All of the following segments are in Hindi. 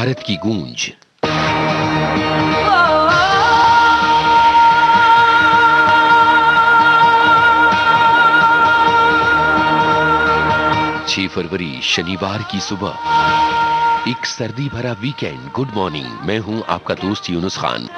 भारत की गूंज। छह फरवरी शनिवार की सुबह, एक सर्दी भरा वीकेंड। गुड मॉर्निंग, मैं हूं आपका दोस्त यूनुस खान।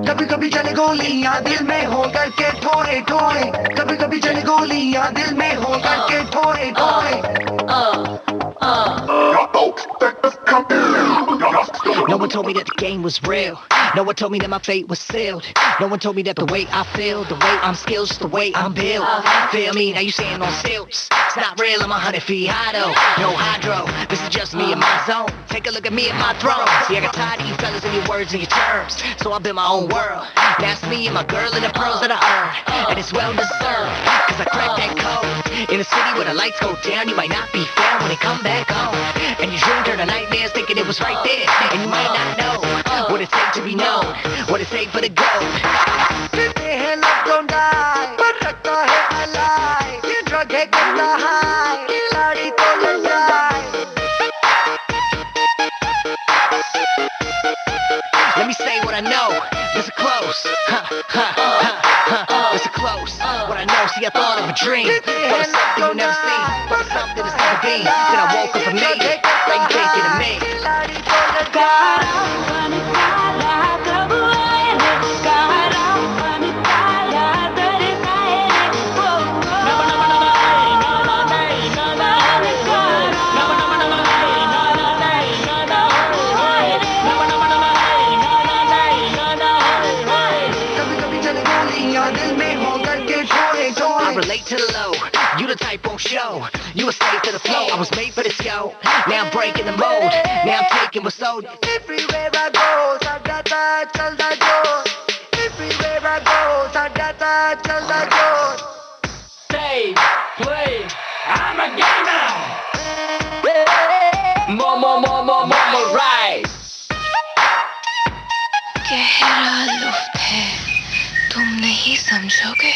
कभी कभी चले गोलियां दिल में हो करके थोड़े थोड़े, कभी कभी चले गोलियां दिल में हो करके थोड़े थोड़े। No one told me that the game was real. No one told me that my fate was sealed. No one told me that the way I feel, the way I'm skilled, just the way I'm built. Feel me? Now you saying on stilts. It's not real, I'm 100 feet high though. No hydro, this is just me and my zone. Take a look at me and my throne. See, I got tired of you fellas and your words and your terms, so I built my own world. Now it's me and my girl and the pearls that I earn, and it's well deserved, cause I cracked that code. In a city where the lights go down, you might not be found when they come back home. And your dream turned to nightmares thinking it was right there, and you might not know what it takes to be known, what it takes for the gold. Fifty hand up, don't die, but रखता है alive. ये drug है कितना high, खिलाड़ी को लग जाए. Let me say what I know. Listen close, listen close. What I know, see I thought of a dream, but it's something you never seen, but it's something that's never been. Then I woke up and made it. Now you thinking of me. I relate to the low, you the type won't show. You a slave to the flow, I was made for this, yo. Now I'm breaking the mold, now I'm taking what's owed. Everywhere I go, Sadhata chalda josh. Everywhere I go, Sadhata chalda josh. Stay, play, I'm a gamer. More, right. गहरा लुफ्त है, तुम नहीं समझोगे।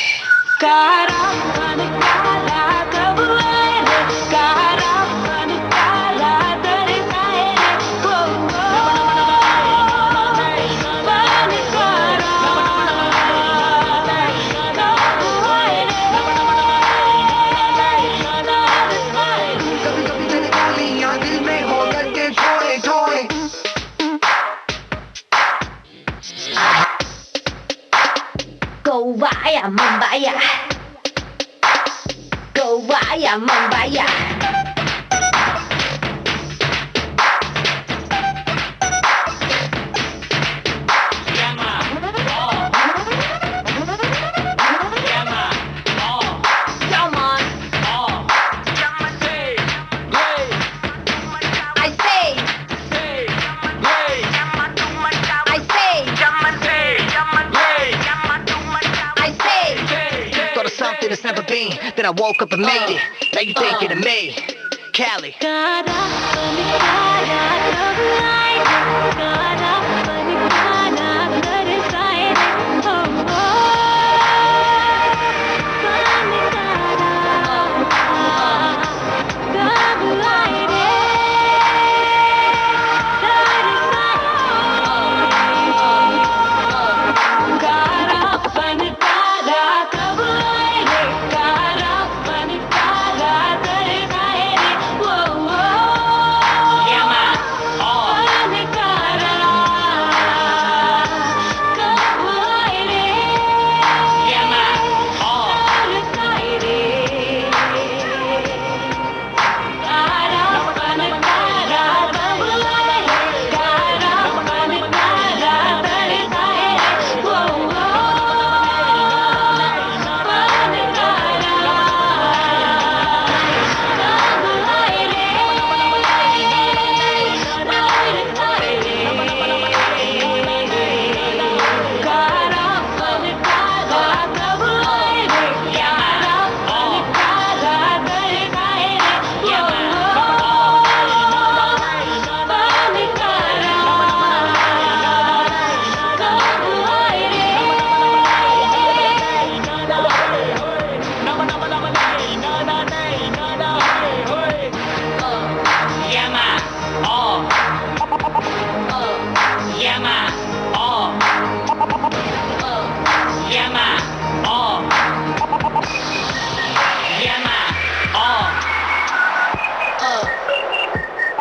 Go vaya Mumbai, go vaya Mumbai. It's never been. Then I woke up and made it. Now you thinking of me, Cali.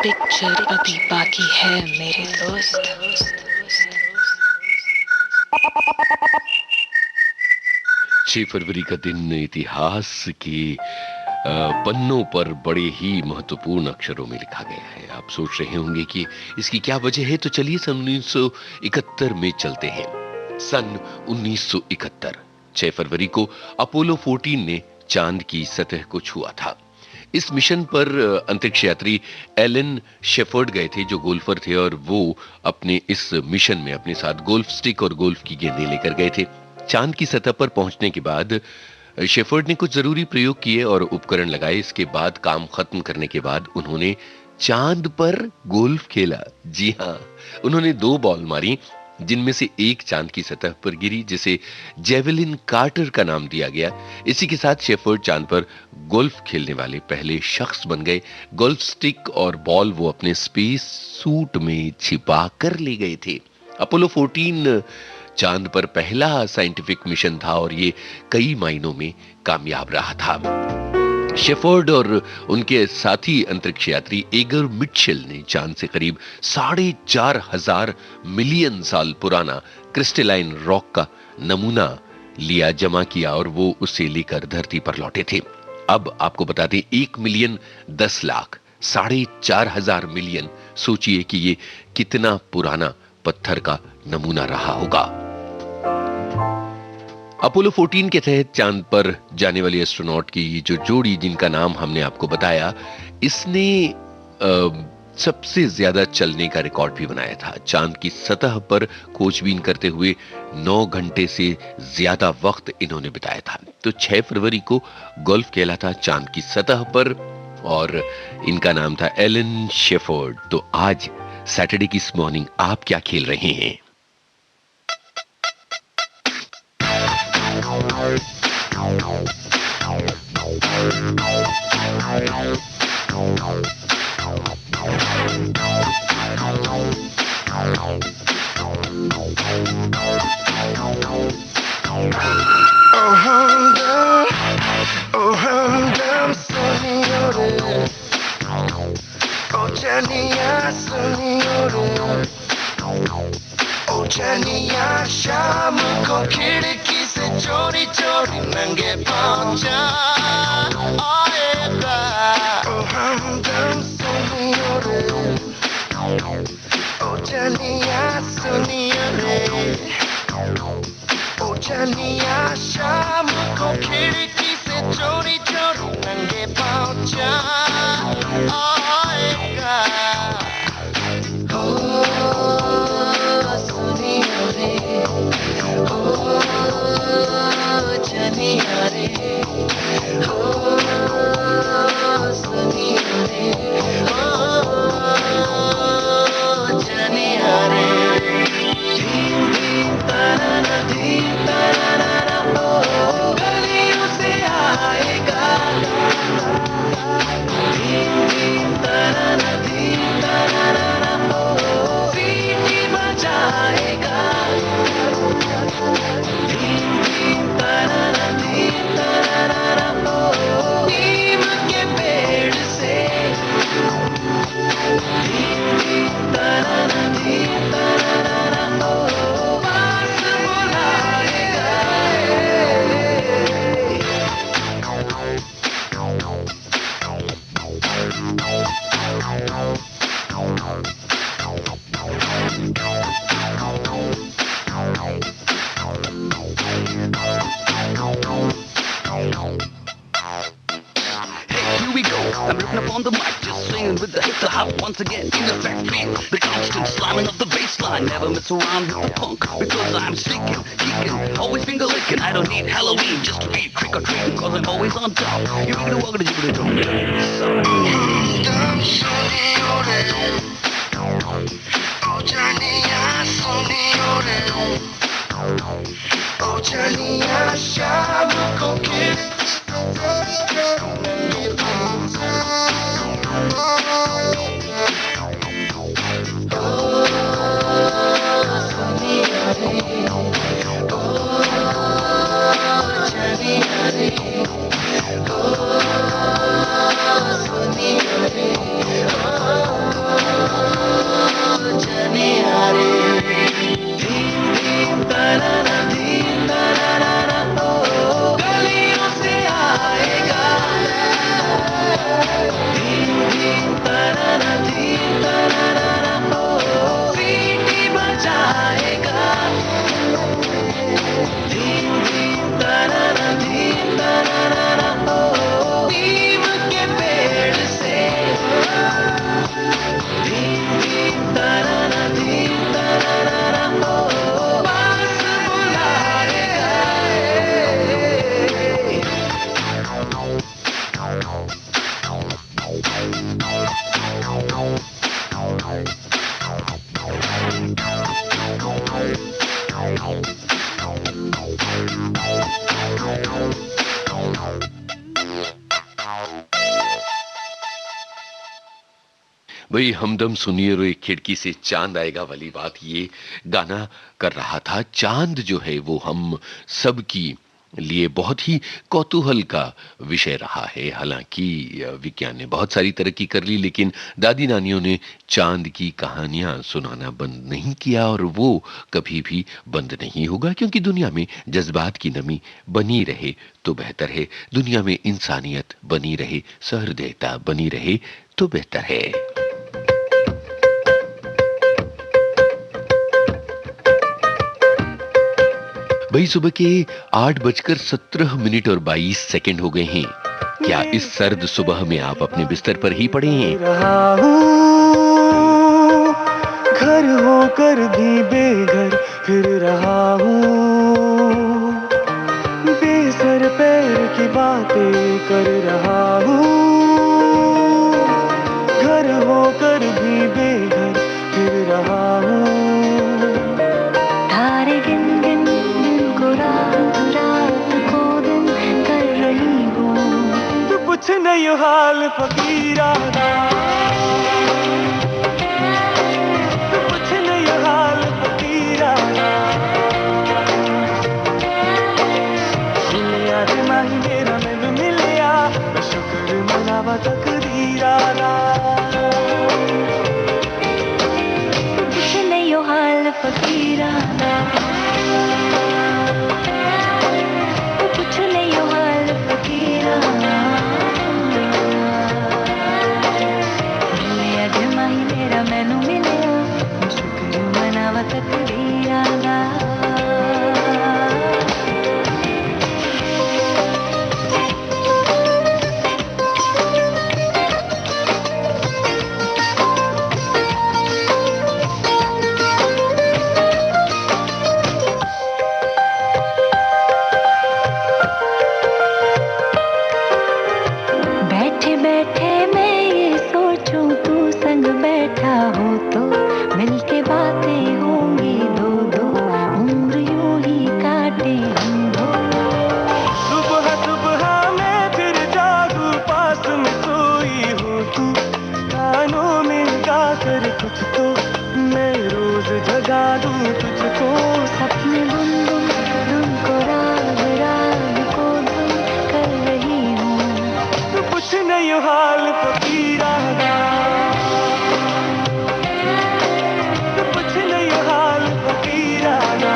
Picture अभी बाकी है मेरे दोस्त। 6 फरवरी का दिन इतिहास के पन्नों पर बड़े ही महत्वपूर्ण अक्षरों में लिखा गया है। आप सोच रहे होंगे कि इसकी क्या वजह है, तो चलिए सन 1971 में चलते हैं। सन 1971 6 फरवरी को अपोलो 14 ने चांद की सतह को छुआ था। इस मिशन पर अंतरिक्ष यात्री एलन शेफर्ड गए थे, जो गोल्फर थे, और वो अपने इस मिशन में अपने साथ गोल्फ स्टिक और गोल्फ की गेंदें लेकर गए थे। चांद की सतह पर पहुंचने के बाद शेफर्ड ने कुछ जरूरी प्रयोग किए और उपकरण लगाए। इसके बाद काम खत्म करने के बाद उन्होंने चांद पर गोल्फ खेला। जी हां, उन्होंने 2 बॉल मारी, जिनमें से एक चांद की सतह पर गिरी, जिसे जेवेलिन कार्टर का नाम दिया गया। इसी के साथ शेफर्ड चांद पर गोल्फ खेलने वाले पहले शख्स बन गए। गोल्फ स्टिक और बॉल वो अपने स्पेस सूट में छिपा कर ले गए थे। अपोलो 14 चांद पर पहला साइंटिफिक मिशन था और ये कई मायनों में कामयाब रहा था। शेफर्ड और उनके साथी अंतरिक्ष यात्री एगर मिटशेल ने चांद से करीब 4,500 मिलियन साल पुराना क्रिस्टलाइन रॉक का नमूना लिया, जमा किया और वो उसे लेकर धरती पर लौटे थे। अब आपको बता दें, 1 मिलियन 10 लाख 4,500 मिलियन, सोचिए कि ये कितना पुराना पत्थर का नमूना रहा होगा। अपोलो 14 के तहत चांद पर जाने वाली एस्ट्रोनॉट की ये जो जोड़ी, जिनका नाम हमने आपको बताया, इसने सबसे ज्यादा चलने का रिकॉर्ड भी बनाया था। चांद की सतह पर खोजबीन करते हुए 9 घंटे से ज्यादा वक्त इन्होंने बिताया था। तो 6 फरवरी को गोल्फ खेला था चांद की सतह पर और इनका नाम था एलन शेफर्ड। तो आज सैटरडे की इस मॉर्निंग आप क्या खेल रहे हैं? Oh, humdum, signore. Oh, Chania, signore. Oh, Chania, शाम को खिड़की से चोरी चोरी नंगे पाँव जा आएगा। Oh, humdum, signore. Oh, Chania, signore. ओ चनिया शाम को खिड़की से चोरी चोरी नंगे पाँव जा आएगा। ओ सुनिया रे, ओ चनिया रे, ओ सुनिया रे, ओ चनिया रे। गलियों से आएगा, सीटी बजाएगा, नीम के पेड़ से बांस बुलाएगा। Here we go, I'm ripping up on the mic, just swinging with the hip to hop once again. In effect, feel the constant slamming of the bass line. Never mess around with the punk, because I'm shaking, geeking, always finger licking. I don't need Halloween just to be trick or treating, cause I'm always on top. You really walk to jibber drum. Oh, Chania, शाम को खिड़की भाई हमदम सुनिए और एक खिड़की से चांद आएगा वाली बात ये गाना कर रहा था। चांद जो है वो हम सबकी लिए बहुत ही कौतूहल का विषय रहा है। हालांकि विज्ञान ने बहुत सारी तरक्की कर ली, लेकिन दादी नानियों ने चांद की कहानियां सुनाना बंद नहीं किया और वो कभी भी बंद नहीं होगा, क्योंकि दुनिया में जज्बात की नमी बनी रहे तो बेहतर है, दुनिया में इंसानियत बनी रहे, सहृदयता बनी रहे तो बेहतर है। भाई सुबह के 8:17 और 22 सेकंड हो गए हैं। क्या इस सर्द सुबह में आप अपने बिस्तर पर ही पड़े हैं? रहा हूँ घर होकर भी बेघर फिर रहा हूँ, बेसर पैर की बातें कर रहा हूँ, घर होकर भी बेघर फिर रहा हूँ। तारे गिन गिन दिन को रात, रात को दिन कर रही हूँ। तू पूछ नहीं हाल फकीराना, तू पूछ नहीं हाल फकीराना। मिलिया रे माही मेरा मैनू मिलिया, मैं शुक्र मनावा तकदीराना। तू पूछ नहीं हाल फकीराना, तू पूछ नहीं हाल फकीराना। मिलिया जमा ही मेरा मैनू मिलिया, मैं शुक्र मनावा तकदीराना। बैठे बैठे मैं ये सोचूं तू संग बैठा हो तो मिलके बातें होंगी दो दो, उम्र यूं ही काटे हम दो। सुबह सुबह मैं फिर जागू, पास में सोई हूँ तू, कानों में गाकर कुछ तो मैं रोज जगा दूँ तुझको। सपने बुन बुन धुन को राग, राग को धुन कर रही हूँ। तू पूछ नहीं हाल फकीराना, तू पूछ नहीं हाल फकीराना।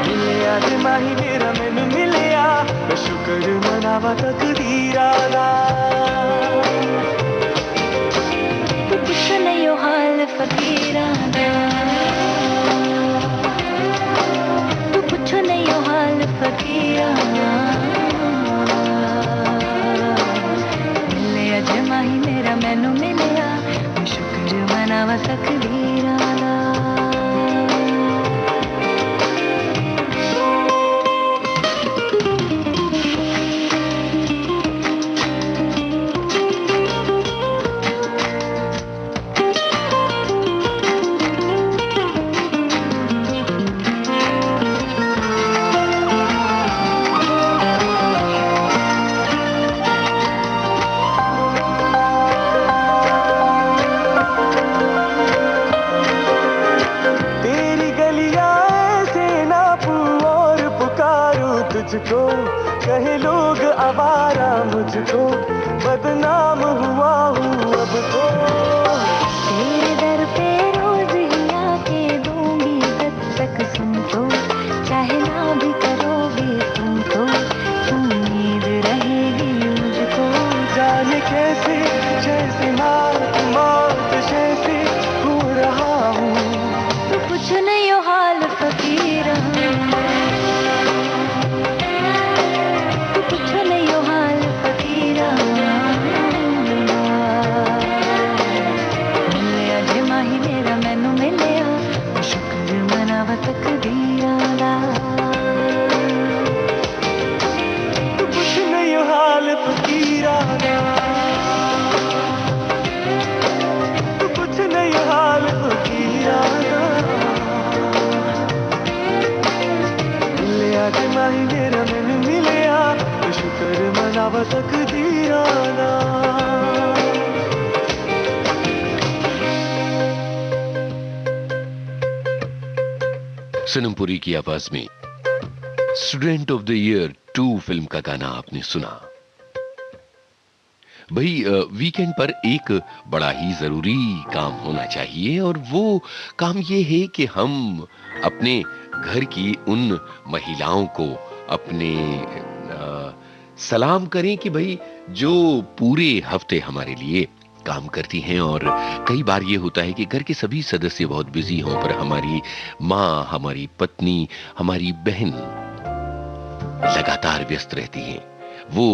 मिलिया रे माही मेरा मैनू मिलिया, मैं शुक्र मनावा तकदीराना। तू पूछ नहीं हाल फकीराना, तू पूछ नहीं हाल फकीराना। मिलिया जमा ही मेरा मैनू मिलिया, मैं शुक्र मनावा तकदीराना। तेरी गलियां ऐसे नापूं और पुकारूं तुझको, कहे लोग आवारा मुझको, बदनाम हुआ हूँ अब तो। तेरे दर पे रोज ही आके दूंगी दस्तक, सुन तो चाहे ना भी करोगे तुम तो उम्मीद रहेगी मुझको। जाने कैसे जैसे मौत मौत जैसे हो रहा हूँ। तू कुछ नहीं हो हाल फकीराना, तू कुछ नहीं हो हाल फकीराना। मिलिया जमा ही मेरा मैनू मिलिया, मैं शुक्र मनावा तकदीराना। तू कुछ नहीं हाल जाव तकदीराना। सनम पुरी की आवाज में student of the year 2 film का गाना आपने सुना। भाई वीकेंड पर एक बड़ा ही जरूरी काम होना चाहिए और वो काम ये है कि हम अपने घर की उन महिलाओं को अपने सलाम करें कि भाई जो पूरे हफ्ते हमारे लिए काम करती हैं। और कई बार ये होता है कि घर के सभी सदस्य बहुत बिजी हों पर हमारी माँ, हमारी पत्नी, हमारी बहन लगातार व्यस्त रहती हैं। वो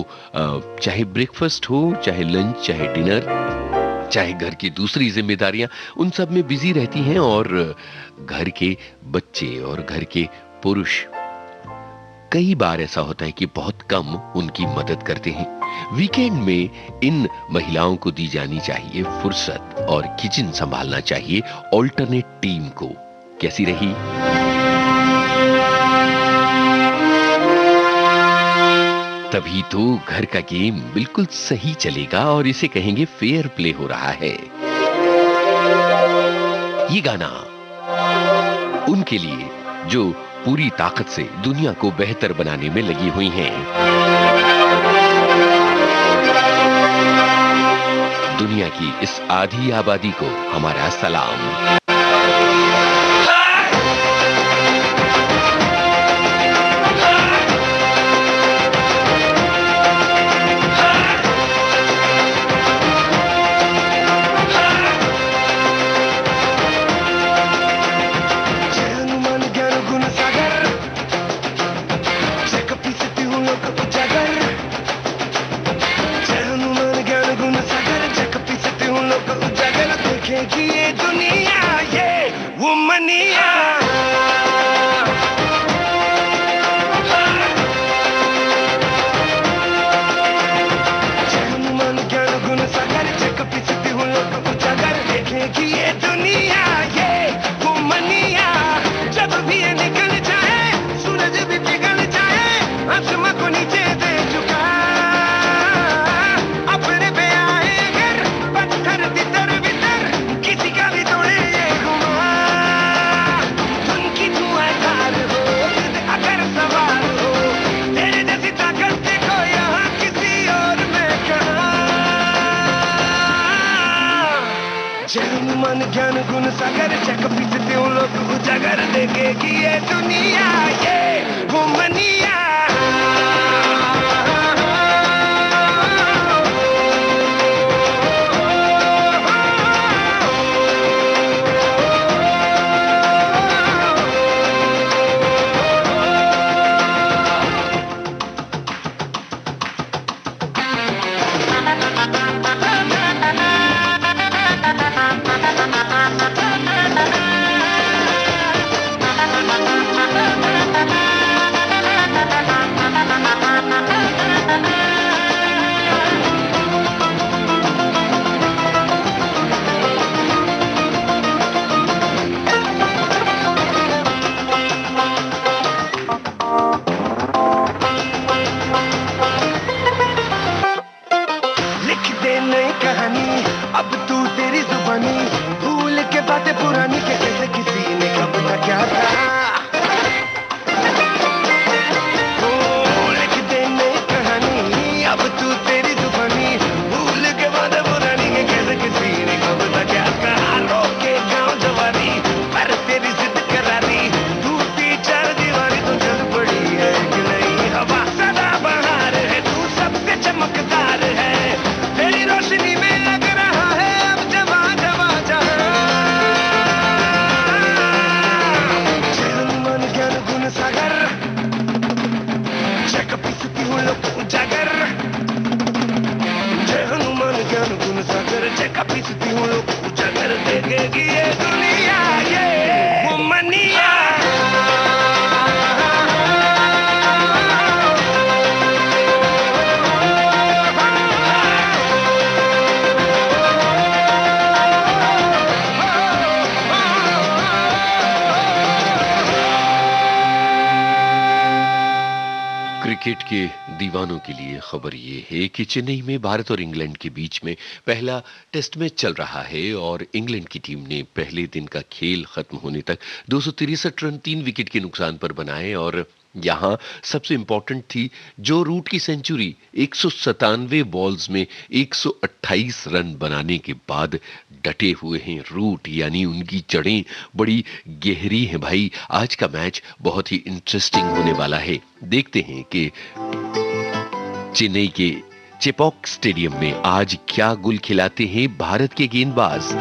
चाहे ब्रेकफास्ट हो, चाहे लंच, चाहे डिनर, चाहे घर की दूसरी जिम्मेदारियां, उन सब में बिजी रहती हैं। और घर के बच्चे और घर के पुरुष कई बार ऐसा होता है कि बहुत कम उनकी मदद करते हैं। वीकेंड में इन महिलाओं को दी जानी चाहिए फुर्सत और किचन संभालना चाहिए ऑल्टरनेट टीम को। कैसी रही? तभी तो घर का गेम बिल्कुल सही चलेगा और इसे कहेंगे फेयर प्ले हो रहा है। ये गाना उनके लिए जो पूरी ताकत से दुनिया को बेहतर बनाने में लगी हुई हैं। दुनिया की इस आधी आबादी को हमारा सलाम। कि ये दुनिया ये वो मनिया मन ज्ञान गुण सागर जग पिछती हूँ लोग उजागर देखें कि ये दुनिया ये वो मनिया। जब भी ये निकल जाए सूरज भी पिघल जाए आसमां को नीचे दे चुका अपने पे आए घर पत्थर तितर बितर किसी का भी तोड़े ये गुमा। उनकी तू आकार हो अगर सवाल हो तेरे जैसी ताकत देखो यहाँ किसी और में कहाँ। जन मन ज्ञान गुण सागर जग पिछते हूँ लोग उजागर देखे कि ये दुनिया ये वो मनिया। दीवानों के लिए खबर ये है कि चेन्नई में भारत और इंग्लैंड के बीच में पहला टेस्ट मैच चल रहा है और इंग्लैंड की टीम ने पहले दिन का खेल खत्म होने तक 263 रन 3 विकेट के नुकसान पर बनाए और यहां सबसे इंपॉर्टेंट थी जो रूट की सेंचुरी 197 बॉल्स में 128 रन बनाने के बाद डटे हुए हैं रूट, यानी उनकी जड़ें बड़ी गहरी हैं भाई। आज का मैच बहुत ही इंटरेस्टिंग होने वाला है। देखते हैं कि चेन्नई के चेपॉक स्टेडियम में आज क्या गुल खिलाते हैं भारत के गेंदबाज।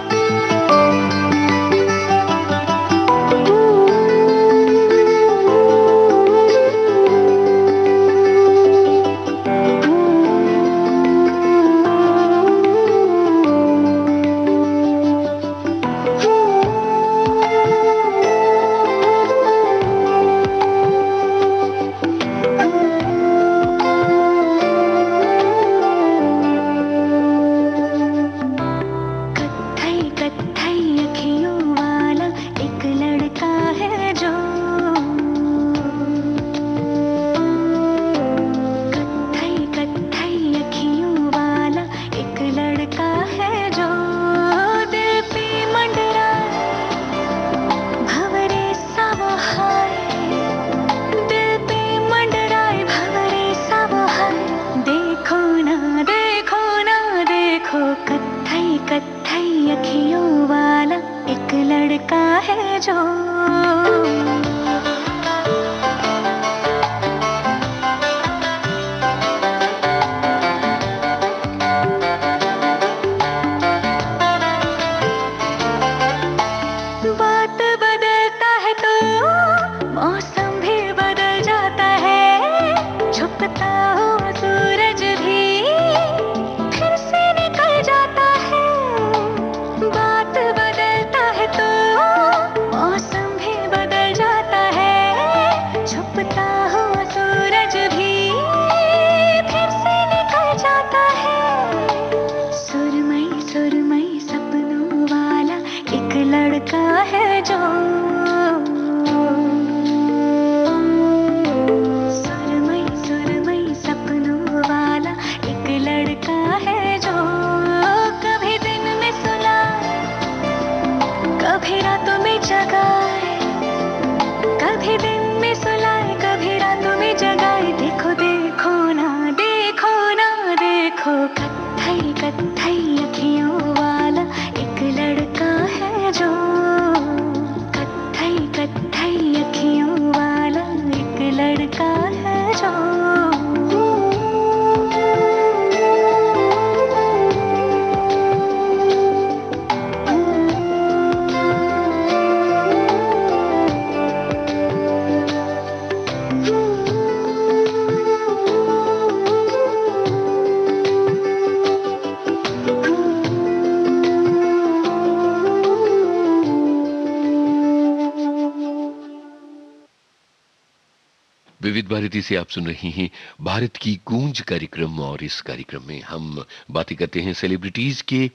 विविध भारती से आप सुन रहे हैं भारत की गूंज कार्यक्रम और इस कार्यक्रम में हम बातें करते हैं सेलिब्रिटीज के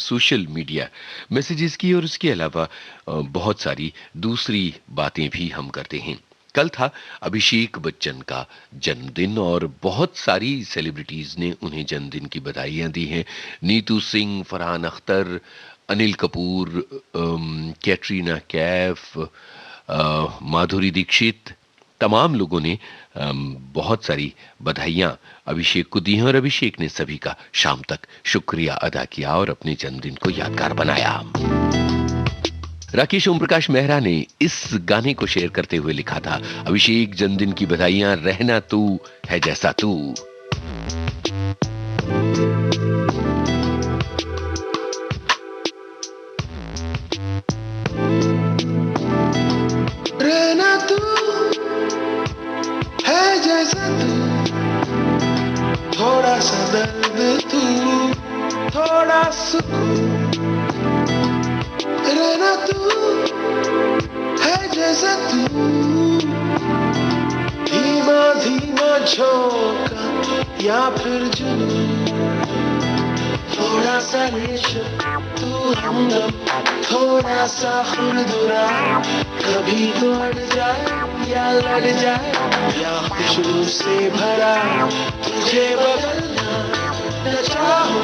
सोशल मीडिया मैसेजेस की और उसके अलावा बहुत सारी दूसरी बातें भी हम करते हैं। कल था अभिषेक बच्चन का जन्मदिन और बहुत सारी सेलिब्रिटीज ने उन्हें जन्मदिन की बधाइयां दी हैं। नीतू सिंह, फरहान अख्तर, अनिल कपूर, कैटरीना कैफ, माधुरी दीक्षित, तमाम लोगों ने बहुत सारी बधाइयां अभिषेक को दी हैं और अभिषेक ने सभी का शाम तक शुक्रिया अदा किया और अपने जन्मदिन को यादगार बनाया। राकेश ओम प्रकाश मेहरा ने इस गाने को शेयर करते हुए लिखा था, अभिषेक जन्मदिन की बधाइयां, रहना तू है जैसा तू। रहना तू है जैसा तू, थोड़ा सा दर्द तू, थोड़ा सुकून। रहना तू है जैसा तू, धीमा धीमा झोंका या फिर जुनून। थोड़ा सा रेशम तू हमदम, थोड़ा सा खुरदुरा, कभी तो अड़ जाए या लड़ जाए या खुशबू से भरा तुझे बदलना न चाहो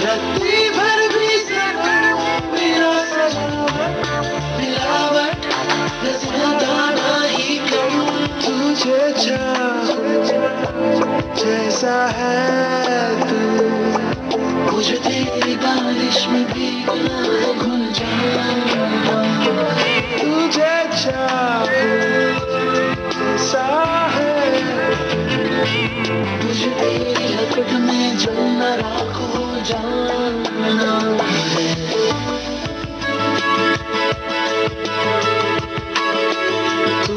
रत्ती भर भी सनम मेरा सजावट मिलावट न ज्यादा ना ही कम तुझे चाहो जैसा है तू मुझे तेरी बारिश में भीगना है घुल जाऊं तुझे चाहो जैसा है मुझे तेरी लपट में जलना राख हो जाना है तू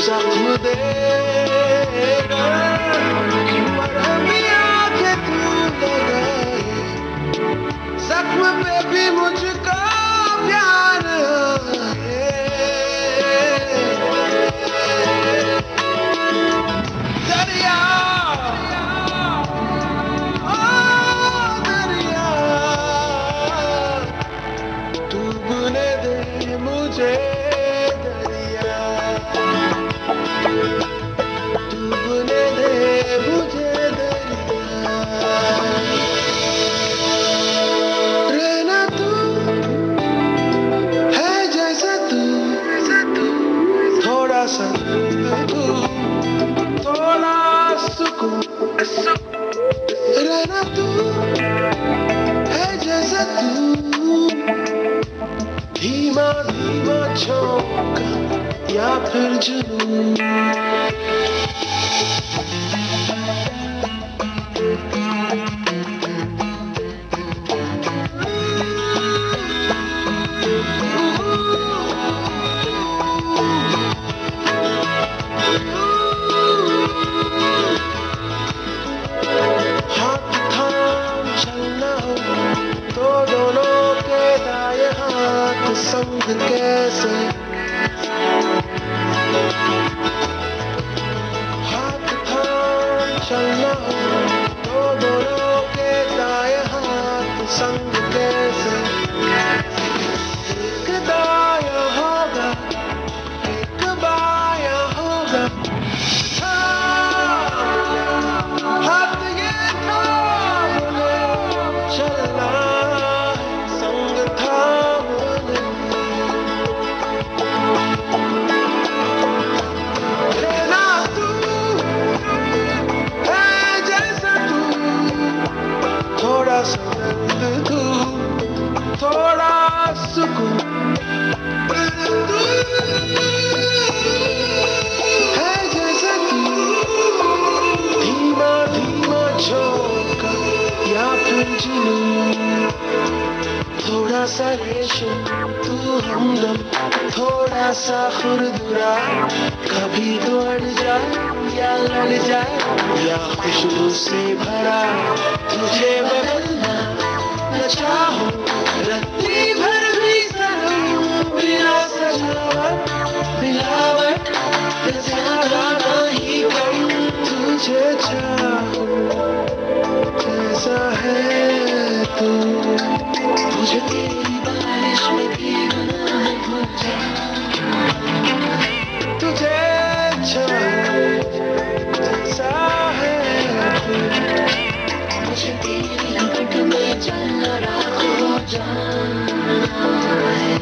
जख्म देगा मरहम आके तू लगाए जख्म पे भी मुझको प्यार है दरिया ओ दरिया डूबने दे मुझे दरिया डूबने दे मुझे दरिया रहना तू है जैसा तू थोड़ा सा तू थोड़ा सुकून रहना तू है जैसा तू धीमा धीमा झोंका या फिर जुनून हाथ थाम चलना हो तो दोनों के दाएं हाथ संग कैसे हाथ थाम चलना हो तो दोनों के दाएं हाथ संग कैसे एक दाया होगा एक बाया होगा हाथ ये थामने चलना है संग थामने रहना तू है जैसा तू थोड़ा सा दर्द तू थोड़ा सुकून तू है जैसा तू धीमा धीमा झोंका या फिर जुनून थोड़ा सा रेशम तू हमदम थोड़ा सा खुरदुरा कभी तो अड़ जाए या लड़ जाए या खुशबू से भरा तुझे बदलना न चाहो रत्ती भर भी सनम बिना सजावट मिलावट न ज्यादा ना ही कम तुझे चाहो जैसा है तू मुझे तेरी बारिश में भीगना है घुल जाऊं तुझे चाहो जैसा है तू मुझे तेरी लपट में जलना राख हो जाना है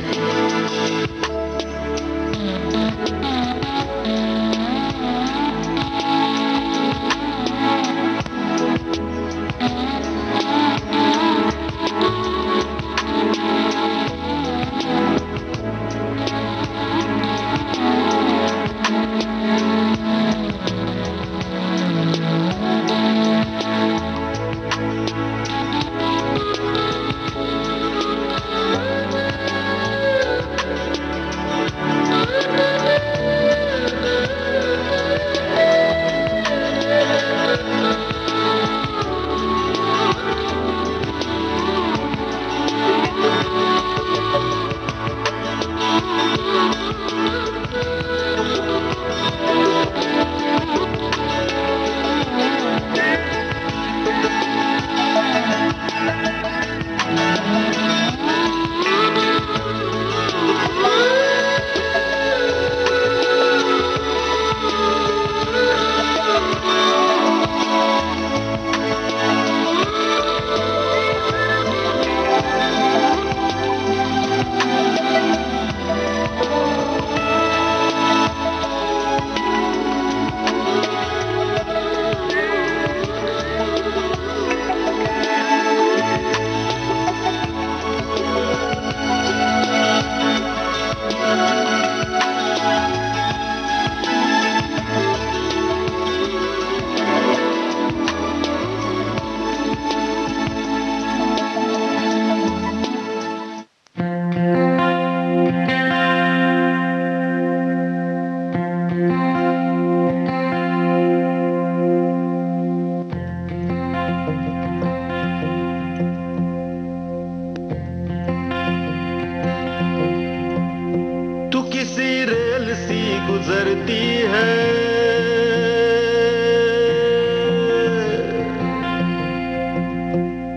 गुजरती है,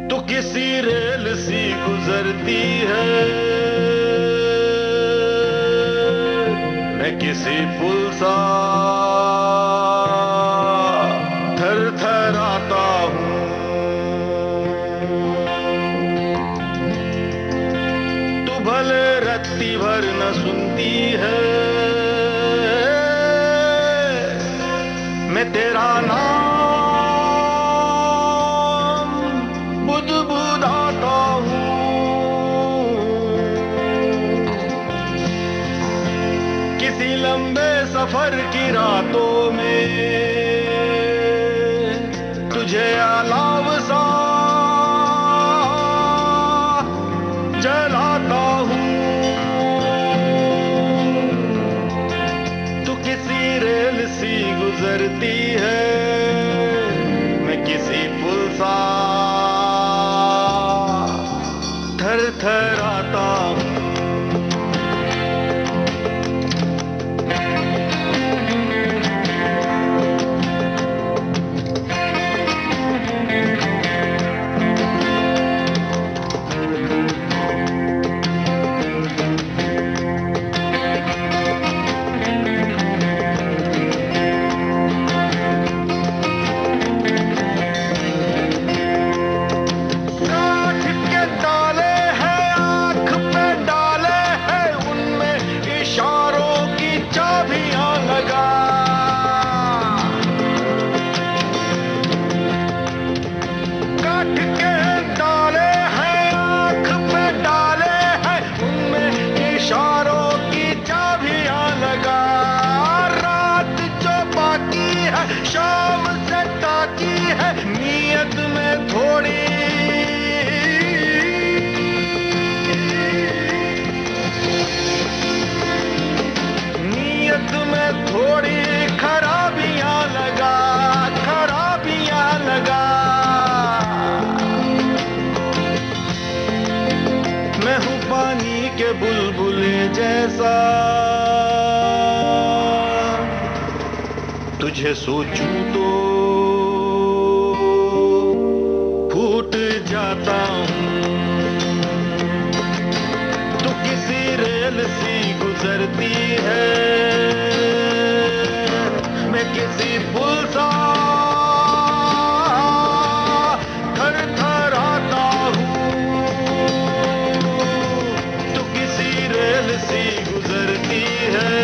तू किसी रेल सी गुजरती है, मैं किसी पुल सा थरथराता हूँ। तू भले रत्ती भर न सुनती है, मैं तेरा नाम बुदबुदाता हूँ। किसी लंबे सफर की रातों में तुझे अलाव सा जलाता हूँ। तू किसी रेल सी गुजरती है, मैं किसी पुल सा थरथराता हूँ। शाम से ताकी है नीयत में थोड़ी, नीयत में थोड़ी खराबियां लगा, खराबियां लगा। मैं हूँ पानी के बुलबुले जैसा, तुझे सोचूं तो फूट जाता हूँ। तू किसी रेल सी गुजरती है, मैं किसी पुल सा थरथराता हूँ। तू किसी रेल सी गुजरती है,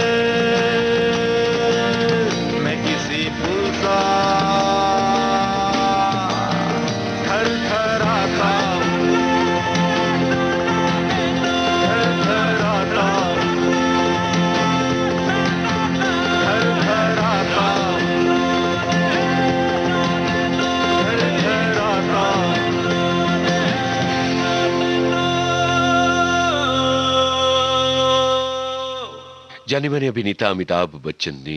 जाने माने अभिनेता अमिताभ बच्चन ने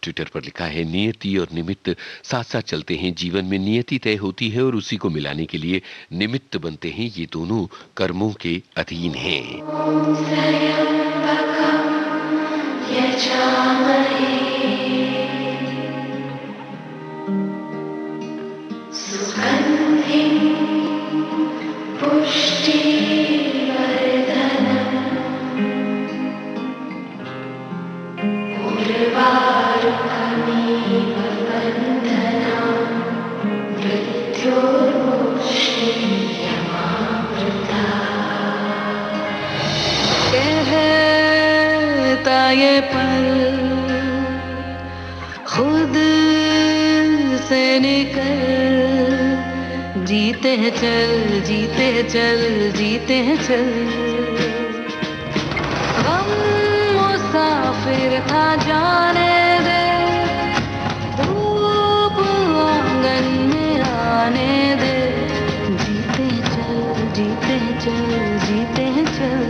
ट्विटर पर लिखा है, नियति और निमित्त साथ साथ चलते हैं। जीवन में नियति तय होती है और उसी को मिलाने के लिए निमित्त बनते हैं। ये दोनों कर्मों के अधीन हैं। ये पल खुद से निकल, जीते हैं चल, जीते हैं चल, जीते हैं चल। गम मुसाफिर था जाने दे, धूप आंगन में आने दे। जीते हैं चल, जीते हैं चल, जीते हैं चल।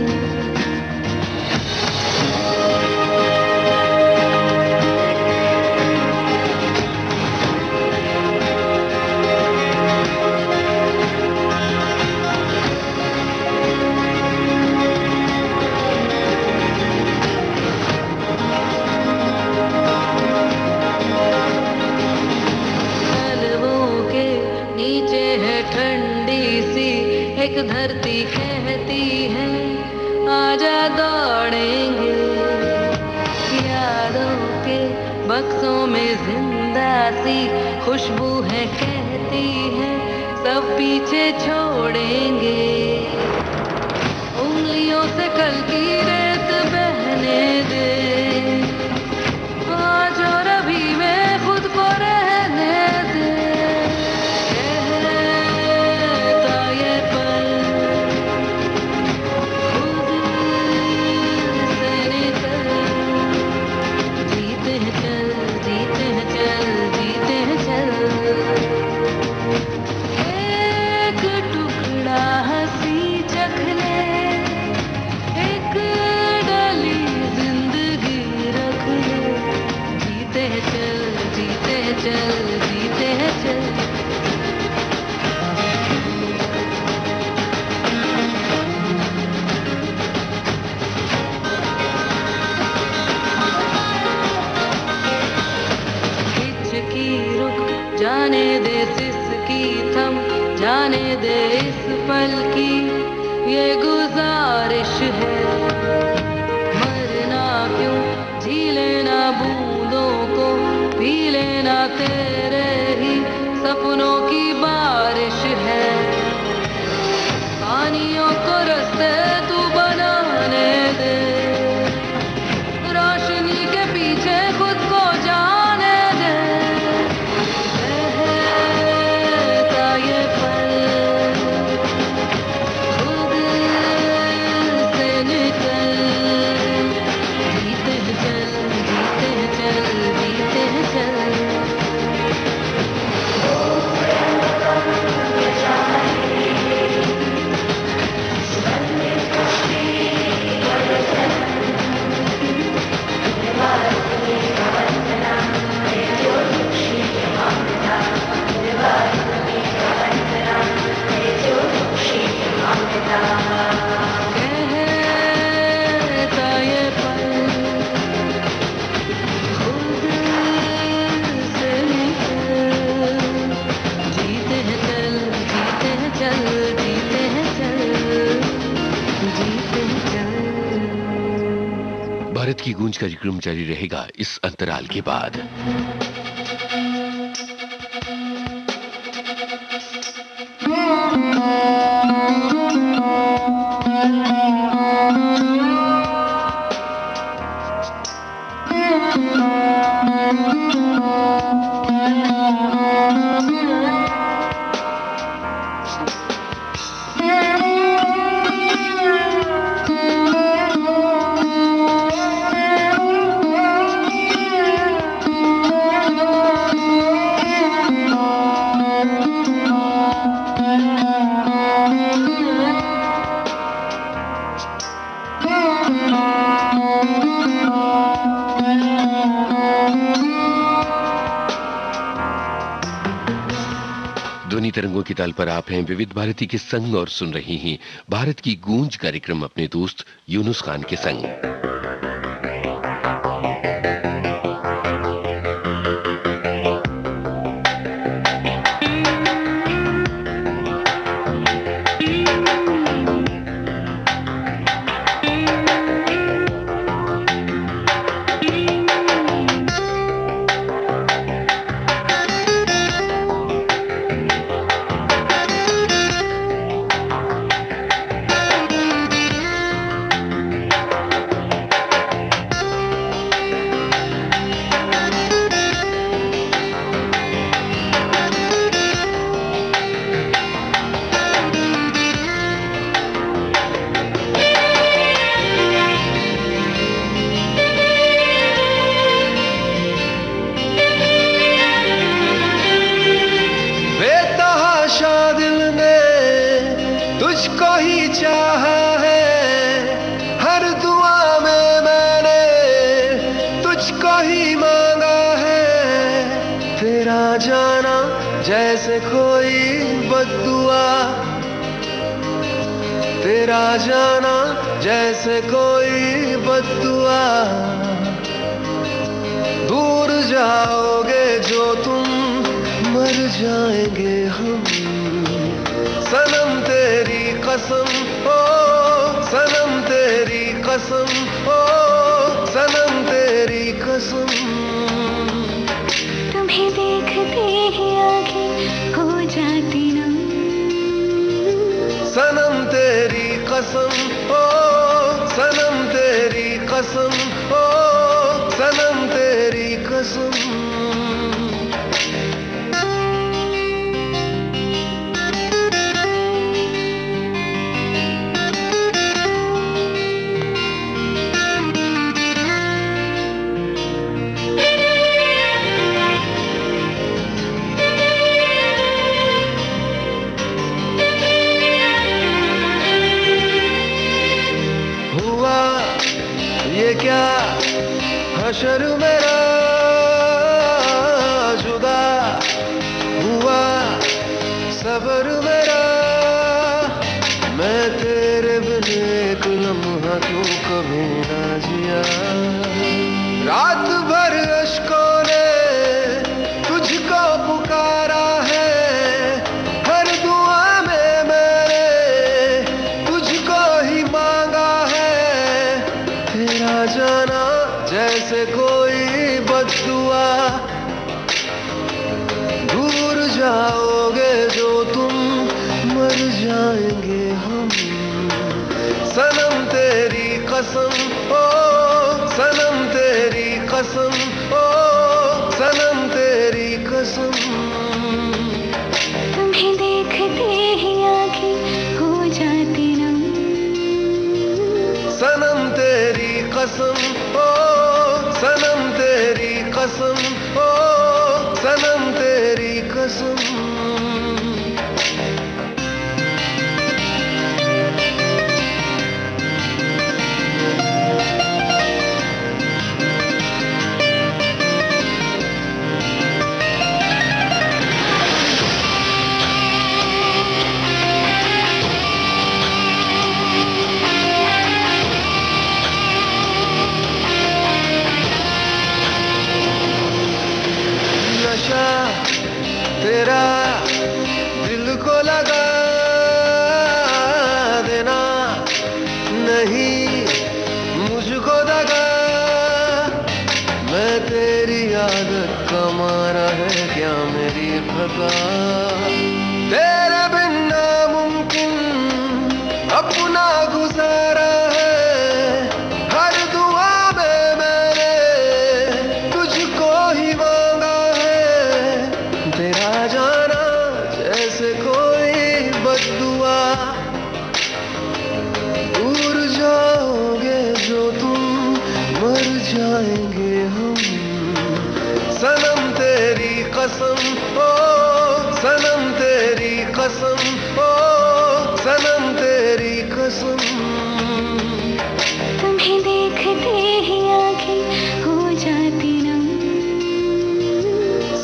ठंडी सी एक धरती कहती है आजा दौड़ेंगे, यादों के बक्सों में जिंदा सी खुशबू है कहती है सब पीछे छोड़ेंगे, उंगलियों से कल की रेत बहने दे आज और अभी में खुद को रहने दे, कहता ये पल खुद से निकल, जीते हैं चल, जीते हैं चल, जीते हैं चल, एक टुकड़ा हंसी चख ले, एक डली जिंदगी रख ले, जीते हैं चल, जीते हैं चल, जीते हैं चल। हिचकी रुक जाने दे, सिसकी थम जाने दे, इस पल की ये गुजारिश है, मरना क्यों जी लेना बूंदों को, पी लेना तेरे ही सपनों की बारिश है, पानियों को रास्ते तू बनाने दे, रोशनी के पीछे खुद को जाने दे, कहता ये पल खुद से निकल, जीते हैं चल, जीते हैं चल, जीते हैं चल। कहता ये पल खुद से निकल, जीते हैं चल, जीते हैं चल, जीते हैं चल, जीते हैं चल। भारत की गूंज कार्यक्रम जारी रहेगा इस अंतराल के बाद। ध्वनि तरंगों की ताल पर आप हैं विविध भारती के संग और सुन रही हैं भारत की गूंज कार्यक्रम अपने दोस्त यूनुस खान के संग। जाना जैसे कोई बद्दुआ, तेरा जाना जैसे कोई बद्दुआ। दूर जाओगे जो तुम, मर जाएंगे हम। कसम ओ सनम तेरी कसम ओ सनम तेरी कसम तुम्हें देखते ही आंखें हो जाती नम सनम तेरी कसम ओ सनम तेरी कसम ओ सनम तेरी कसम क्या हशर मेरा जुदा हुआ सबर मेरा मैं तेरे बिन एक लम्हा क्यों कभी ना जिया रात भर अश्कों ने तुझको पुकारा है हर दुआ में मैंने तुझको ही मांगा है तेरा जाना जैसे कोई बद्दुआ दूर जाओगे जो तुम मर जाएंगे हम सनम तेरी कसम ओ सनम तेरी कसम ओ सनम तेरी कसम तुम्हें देखते ही आंखें हो जाती नम सनम तेरी कसम ओ सनम तेरी कसम ओ सनम तेरी कसम नशा तेरा दिल को लगा देना नहीं मुझको दगा मैं तेरी आदत का मारा है क्या मेरी खता तेरे बिन नामुमकिन अपना गुजारा है हर दुआ में मैंने तुझको ही मांगा है तेरा जाना जैसे कोई बद्दुआ दूर जाओगे जो तुम मर जाएंगे हम सनम तेरी कसम ओ सनम तेरी कसम ओ सनम तेरी कसम तुम्हें देखते ही आंखें हो जाती नम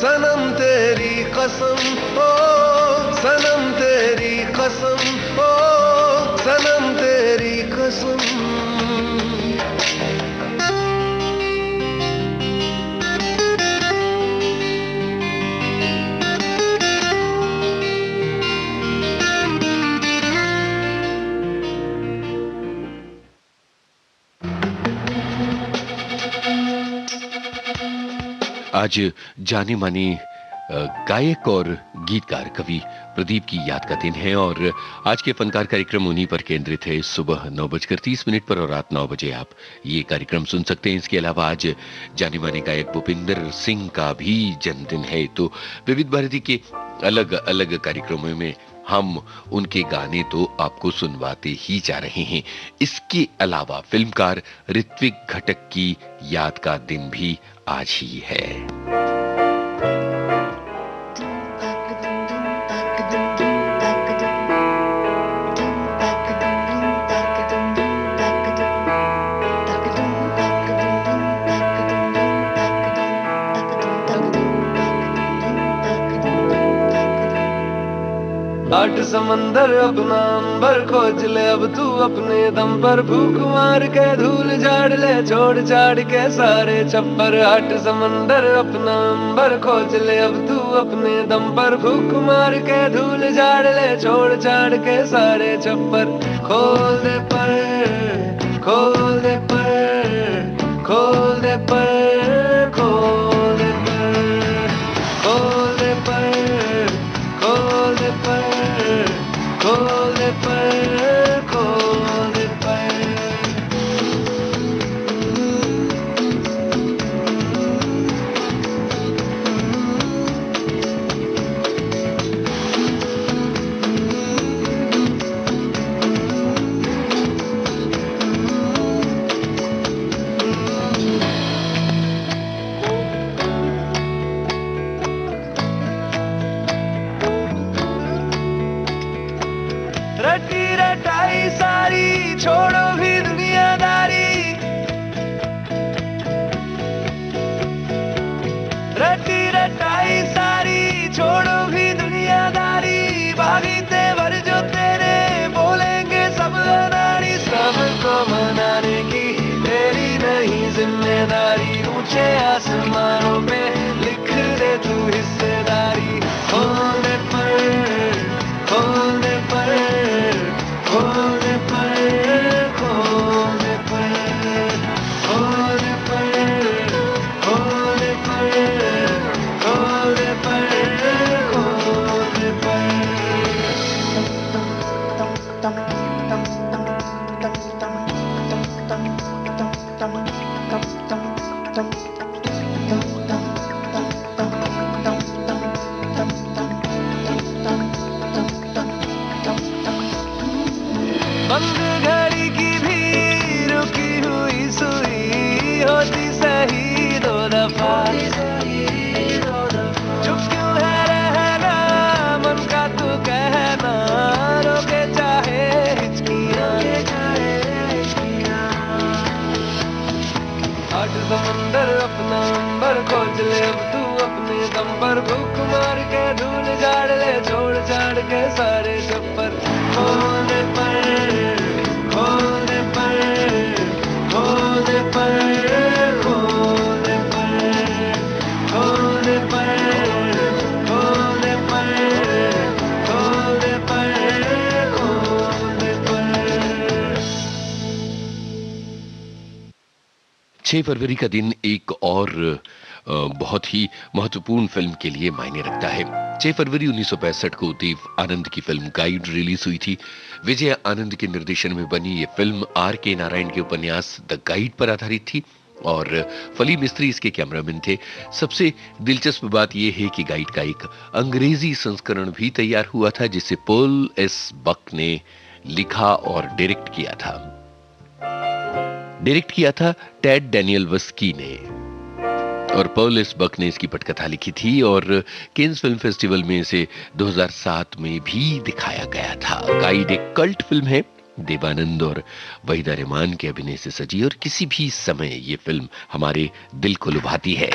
सनम तेरी कसम ओ सनम तेरी कसम ओ सनम तेरी कसम आज जाने माने गायक और गीतकार कवि प्रदीप की याद का दिन है और आज के फनकार कार्यक्रम उन्हीं पर केंद्रित है। सुबह 9:30 पर और रात 9 बजे आप ये कार्यक्रम सुन सकते हैं। इसके अलावा आज जाने माने गायक भूपिंदर सिंह का भी जन्मदिन है। तो विविध भारती के अलग अलग कार्यक्रमों में हम उनके गाने तो आपको सुनवाते ही जा रहे हैं। इसके अलावा फिल्मकार ऋत्विक घटक की याद का दिन भी आज ही है। आठ समंदर अपना अंबर खोज ले अब तू अपने दम पर, भूख मार के धूल झाड़ ले छोड़ छाड़ के सारे छप्पर। आठ समंदर अपना अंबर खोज ले अब तू अपने दम पर, भूख मार के धूल झाड़ ले छोड़ छाड़ के सारे छप्पर। खोल दे पर, खोल दे पर, खोल दे पर, खोल दे पर, खोल दे पर, खोल दे पर, खोल दे पर, खोल दे पर। रटी रटाई सारी छोड़ो भी दुनियादारी, रटी रटाई सारी छोड़ो भी दुनियादारी। बागी तेवर जो तेरे बोलेंगे सब अनाड़ी, सबको मनाने की तेरी नहीं जिम्मेदारी। ऊंचे आसमानों पे लिख दे तू हिस्सेदारी। खोल दे पर, खोल दे पर, खोल दे पर, खोल दे पर, खोल दे पर, खोल दे पर, खोल दे पर, खोल दे पर। बंद घड़ी की भी रुकी हुई सुई होती सही दो दफा। चुप क्यों है रहना मन का तू कहना, रोके चाहे हिचकियां। आठ समंदर अपना अंबर खोज ले अब तू अपने दम पर, भूख मार के धूल झाड़ ले छोड़ छाड़ के सारे छप्पर। खोल दे पर, खोल दे पर, खोल दे पर, खोल दे पर, खोल दे पर, खोल दे पर, खोल दे पर, खोल दे पर। 6 फरवरी का दिन एक और बहुत ही महत्वपूर्ण फिल्म के लिए मायने रखता है। 6 फरवरी 1965 को देव आनंद की फिल्म गाइड रिलीज हुई थी। विजय आनंद के निर्देशन में बनी ये फिल्म R.K. नारायण के उपन्यास द गाइड पर आधारित थी और फली मिस्त्री इसके कैमरामैन थे। सबसे दिलचस्प बात यह है कि गाइड का एक अंग्रेजी संस्करण भी तैयार हुआ था जिसे पॉल एस बक ने लिखा और डायरेक्ट किया था। डायरेक्ट किया था टेड डैनियल वस्की ने और पॉल एस बक ने इसकी पटकथा लिखी थी और केन्स फिल्म फेस्टिवल में इसे 2007 में भी दिखाया गया था। गाइड एक कल्ट फिल्म है। देवानंद और वहीदा रहमान के अभिनय से सजी और किसी भी समय ये फिल्म हमारे दिल को लुभाती है।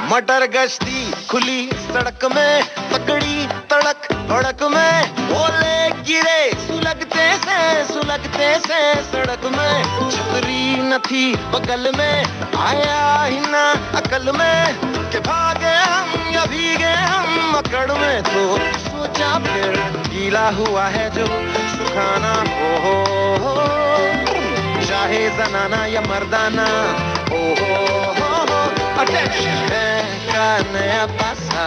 मटर गश्ती खुली सड़क में, तकड़ी तड़क भड़क में, ओले गिरे सुलगते से सड़क में। छतरी न थी बगल में, आया ही ना अकल में, के भागे हम या भीगे हम मकड़ में। तो सोचा फिर गीला हुआ है जो सुखाना हो, चाहे जनाना या मर्दाना हो। अटेंशन का नया पासा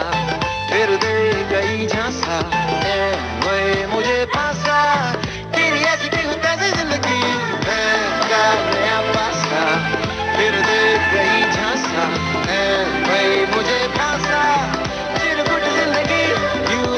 फिर दे गई झांसा, मैं मुझे पासा तेरी ऐसी क्यों कैसी जिंदगी। का नया पासा फिर दे गई झांसा, मैं मुझे पासा चिरकुट जिंदगी। यूं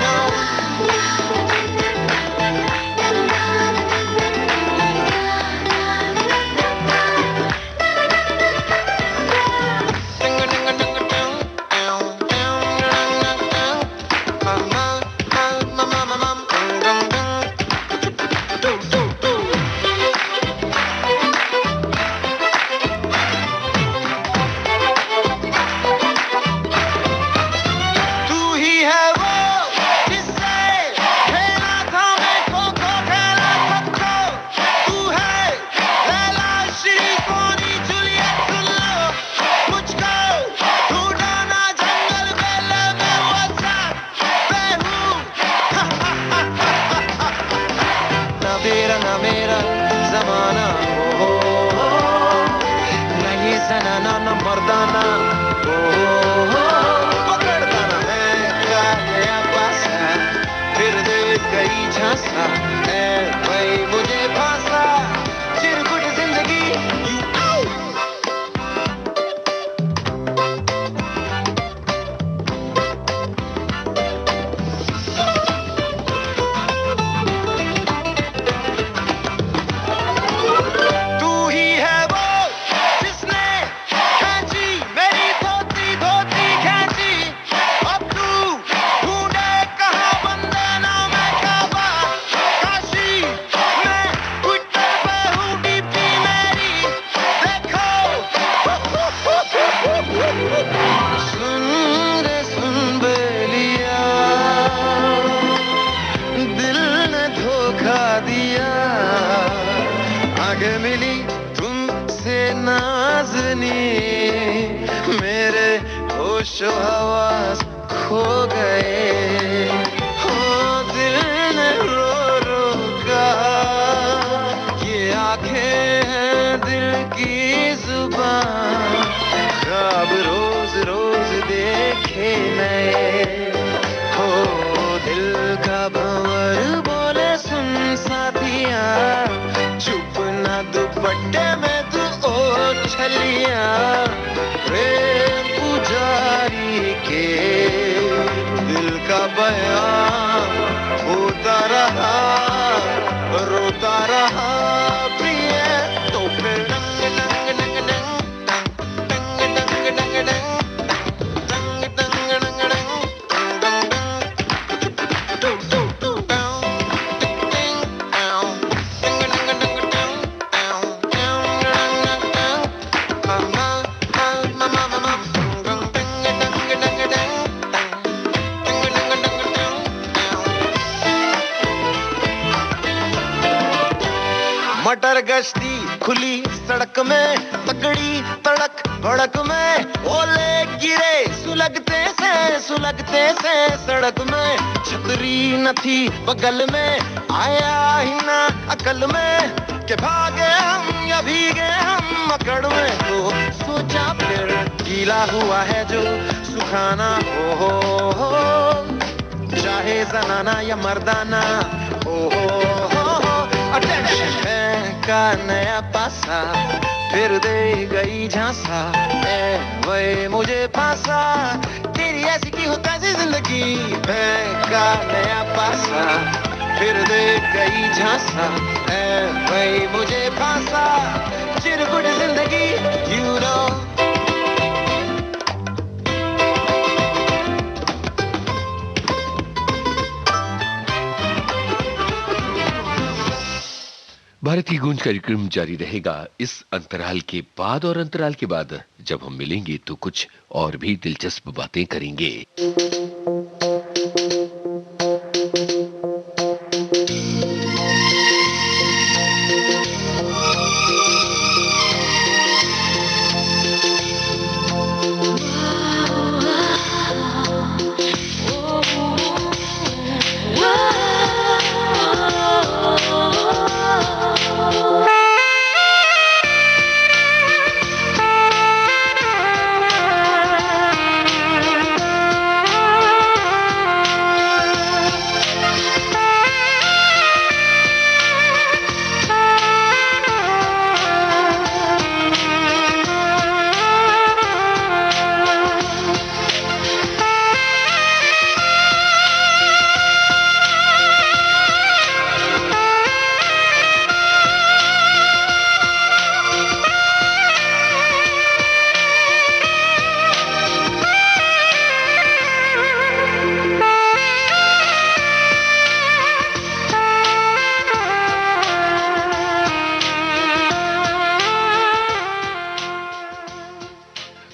जाना न मर्दाना, ओ पकड़ता न है का नया पासा, फिर दे गई झांसा, ऐ भाई मुझे फांसा, चिरकुट जिंदगी यू हवास खो गए, हो दिल ने रो रो कहा, ये आंखें हैं दिल की जुबान, ख्वाब रोज रोज देखे नए, हो दिल का भंवर बोले सुन साथिया, चुप ना दुपट्टे में तू ओ छलिया, प्रेम पुजारी के दिल का बयान होता रहा, रोता रहा प्रिय, तो फिर डंग डंग डंग डंग डंग डंग डंग डंग डंग डंग डंग मटर गश्ती खुली सड़क में, तगड़ी तड़क भड़क में, ओले गिरे सुलगते से सड़क में, छतरी न थी बगल में, आया ही ना अकल में, के भागे हम या भीगे हम मकड़ में, तो सोचा फिर गीला हुआ है जो सुखाना, हो चाहे जनाना या मर्दाना, ओ अटेंशन का नया पासा, फिर दे गई झांसा, ए वही मुझे फांसा, तेरी ऐसी की हो कैसी जिंदगी, का नया पासा, फिर दे गई झांसा, ए वही मुझे फांसा, चिरकुट जिंदगी यू नो। भारतीय गूंज कार्यक्रम जारी रहेगा इस अंतराल के बाद, और अंतराल के बाद जब हम मिलेंगे तो कुछ और भी दिलचस्प बातें करेंगे।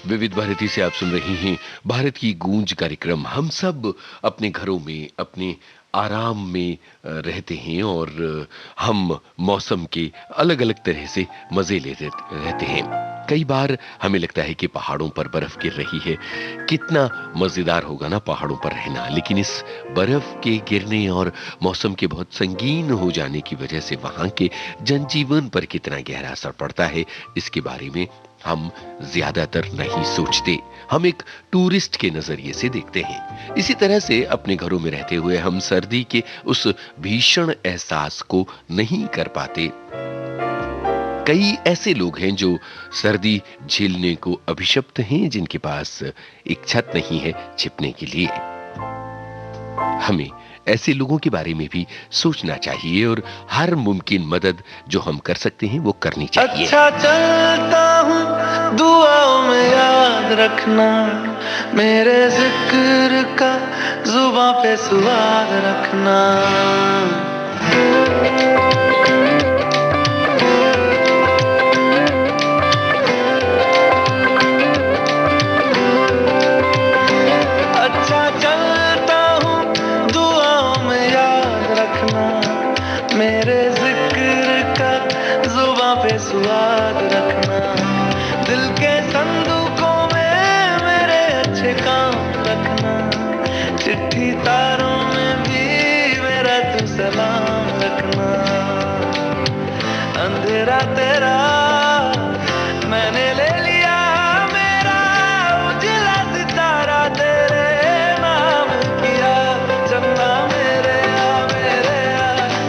विविध भारती से आप सुन रही हैं भारत की गूंज कार्यक्रम। हम सब अपने घरों में अपने आराम में रहते हैं और हम मौसम के अलग अलग तरह से मजे लेते रहते हैं। कई बार हमें लगता है कि पहाड़ों पर बर्फ गिर रही है, कितना मजेदार होगा ना पहाड़ों पर रहना, लेकिन इस बर्फ के गिरने और मौसम के बहुत संगीन हो जाने की वजह से वहां के जनजीवन पर कितना गहरा असर पड़ता है, इसके बारे में हम ज्यादातर नहीं सोचते, हम एक टूरिस्ट के नजरिए से देखते हैं। इसी तरह से अपने घरों में रहते हुए हम सर्दी के उस भीषण एहसास को नहीं कर पाते। कई ऐसे लोग हैं जो सर्दी झेलने को अभिशप्त हैं, जिनके पास एक छत नहीं है छिपने के लिए। हमें ऐसे लोगों के बारे में भी सोचना चाहिए और हर मुमकिन मदद जो हम कर सकते हैं वो करनी चाहिए। अच्छा चलता हूँ दुआओं में याद रखना, मेरे जिक्र का जुबां पे स्वाद रखना। अच्छा चलता हूँ दुआओं में याद रखना, मेरे जिक्र का जुबां पे स्वाद रखना। दिल के संदूकों में मेरे अच्छे काम रखना, चिट्ठी तारों में भी मेरा तू सलाम रखना। अंधेरा तेरा मैंने ले लिया, मेरा उजला सितारा तेरे नाम किया। चन्ना मेरे आ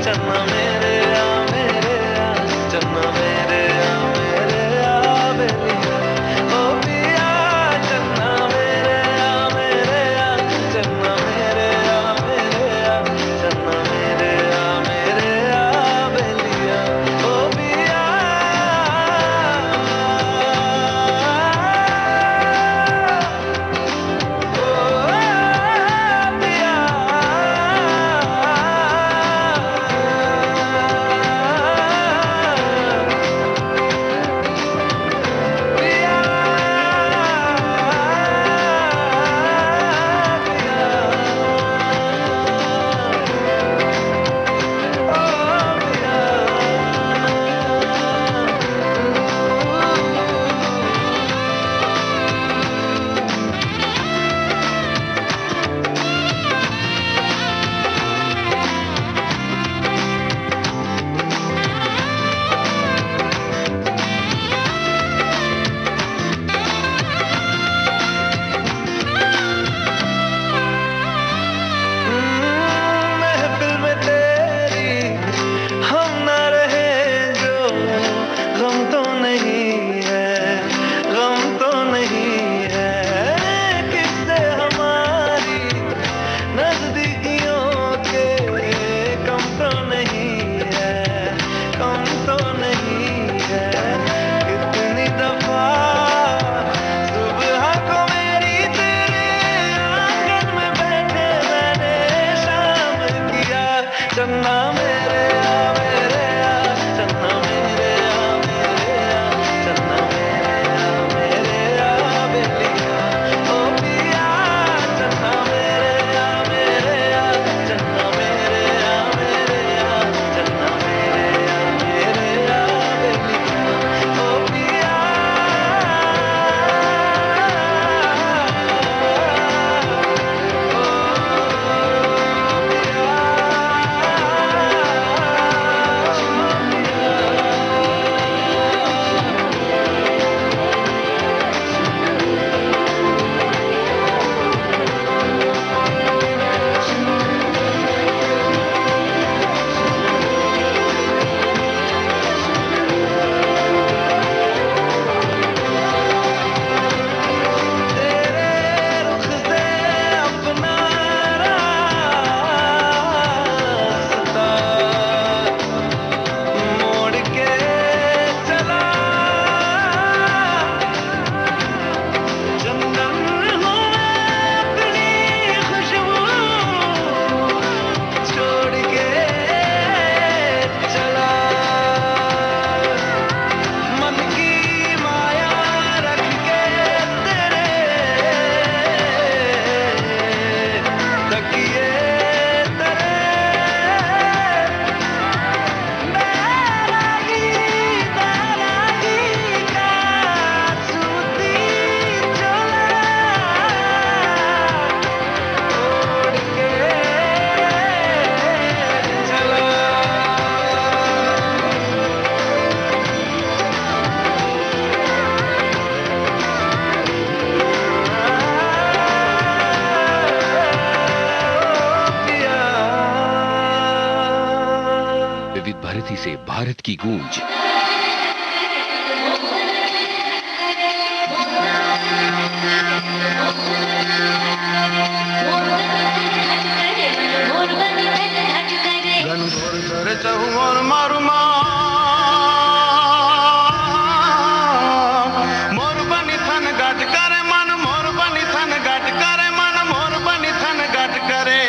चन्ना मेरे आ चन्ना मेरे आ बेलिया। ओ पिया चन्ना मेरे आ चन्ना मेरे आ चन्ना मेरे आ बेलिया। ओ पिया महफिल में तेरी हम न रहे जो, गम तो नहीं है, गम तो नहीं है। किससे हमारी नजदीकियों के कम तो नहीं है, कम तो नहीं है। कितनी दफा सुबह को मेरी तेरे आंगन में बैठे मैंने शाम किया। चन्ना मेरे आ चन्ना मेरे आ चन्ना मेरे आ बेलिया। ओ पिया चन्ना मेरे आ चन्ना मेरे आ चन्ना मेरे आ बेलिया। ओ पिया भारती से भारत की गूंज। घनघोर चहु और मारू मोर बनी थन गट करे मन, मोर बनी थन गट करे मन, मोर बनी थन गट करे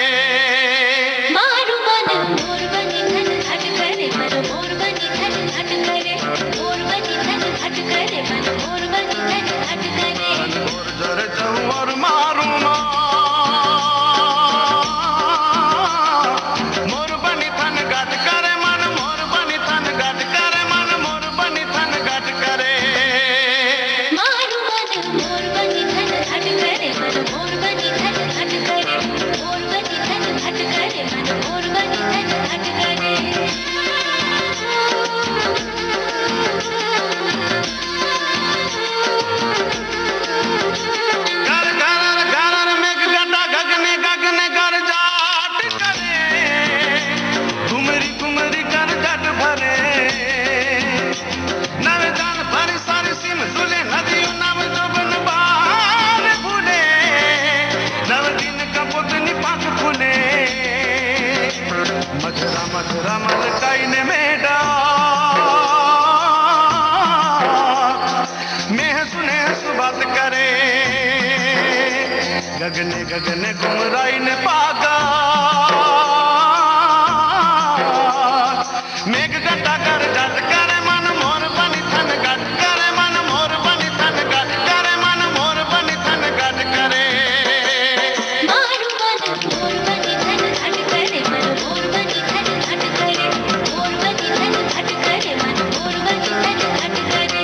मारू मन मोर बनी थन घट करे मन, मोर बनी थन घट करे, मोर बनी थन घट करे मन, मोर बनी थन घट करे। घनघोर जर चहु और मारू मोर बनी थन गट करे मन, मोर बनी थन गट करे मन, मोर बनी थन गट करे मारू मन मोर बनी थन घट करे मन, मोर बनी थन घट करे, मोर बनी थन घट करे मन, मोर बनी थन घट करे। घर घर घर में गड्ढा गगने गगने घर जाट करे, घुमरी घुमरी कर जट भरे नव जान भरी सारी सिम झूले नदियों नव जोबन बाहर भूले, नव दिन का पुतनी पाक फूले मधुरा मधुरा मलकाई ने मेडा मैं सुने सुबात करे गगने गगने घुमराई ने पागा मेघ गड्ढा कर गट करे मन, मोर बनी थन गट करे मन, मोर बनी थन गट करे मन, मोर बनी थन गट करे मारू मन मोर बनी थन घट करे मन, मोर बनी थन घट करे, मोर बनी थन घट करे मन, मोर बनी थन घट करे।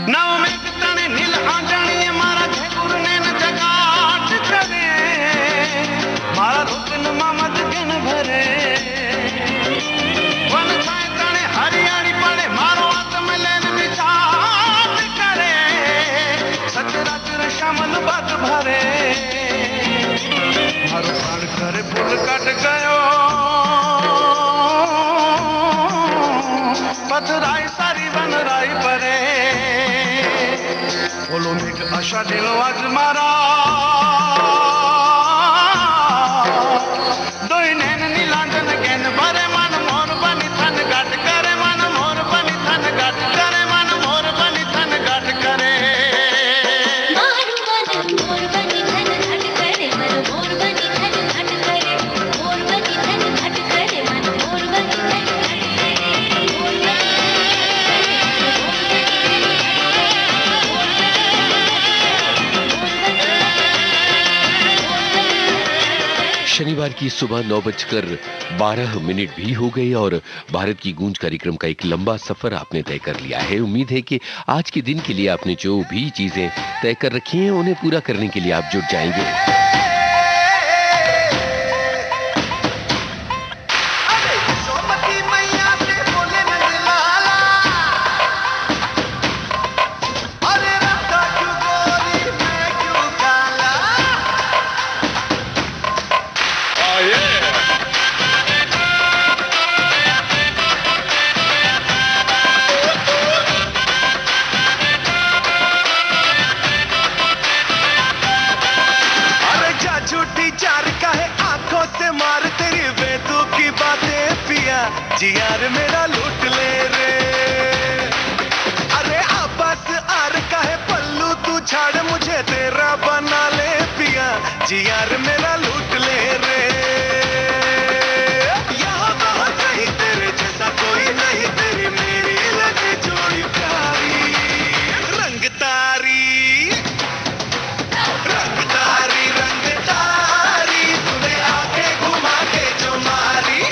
नव में तने नील आंजणी मारा झेकुर ने न जगाट करे, मारा रुकन ममद गन भरे वन छाए तने हरियाणी पड़े मारो आत्म लेन विचार करे सचराचर श्यामल बात भरे मारो प्राण करे फूल कट गयो पथराई सारी बनराई परे बोलो मेघ आशा दिलो आज मारा दोई नैन नीलांजन गैन भरे मन, मोर बनी थन गट करे मन, मोर बनी थन गट करे मन, मोर बनी थन गट करे मारू मन मोर बनी थन घट करे मन, मोर बनी थन घट करे, मोर बनी थन घट करे मन, मोर बनी थन घट करे, मोर बनी शनिवार की सुबह 9:12 भी हो गई और भारत की गूंज कार्यक्रम का एक लंबा सफर आपने तय कर लिया है। उम्मीद है कि आज के दिन के लिए आपने जो भी चीजें तय कर रखी हैं उन्हें पूरा करने के लिए आप जुट जाएंगे। जी यार मेरा लूट ले रे, अरे आपस आर का है पल्लू तू छाड़ मुझे तेरा बना ले पिया, जी यार मेरा लूट ले रे, यहाँ बहुत कहीं तेरे जैसा कोई नहीं, तेरी मेरी लगे जोड़ी प्यारी, रंग तारी रंग तारी रंग तारी, तूने आंखें घुमा के जो मारी,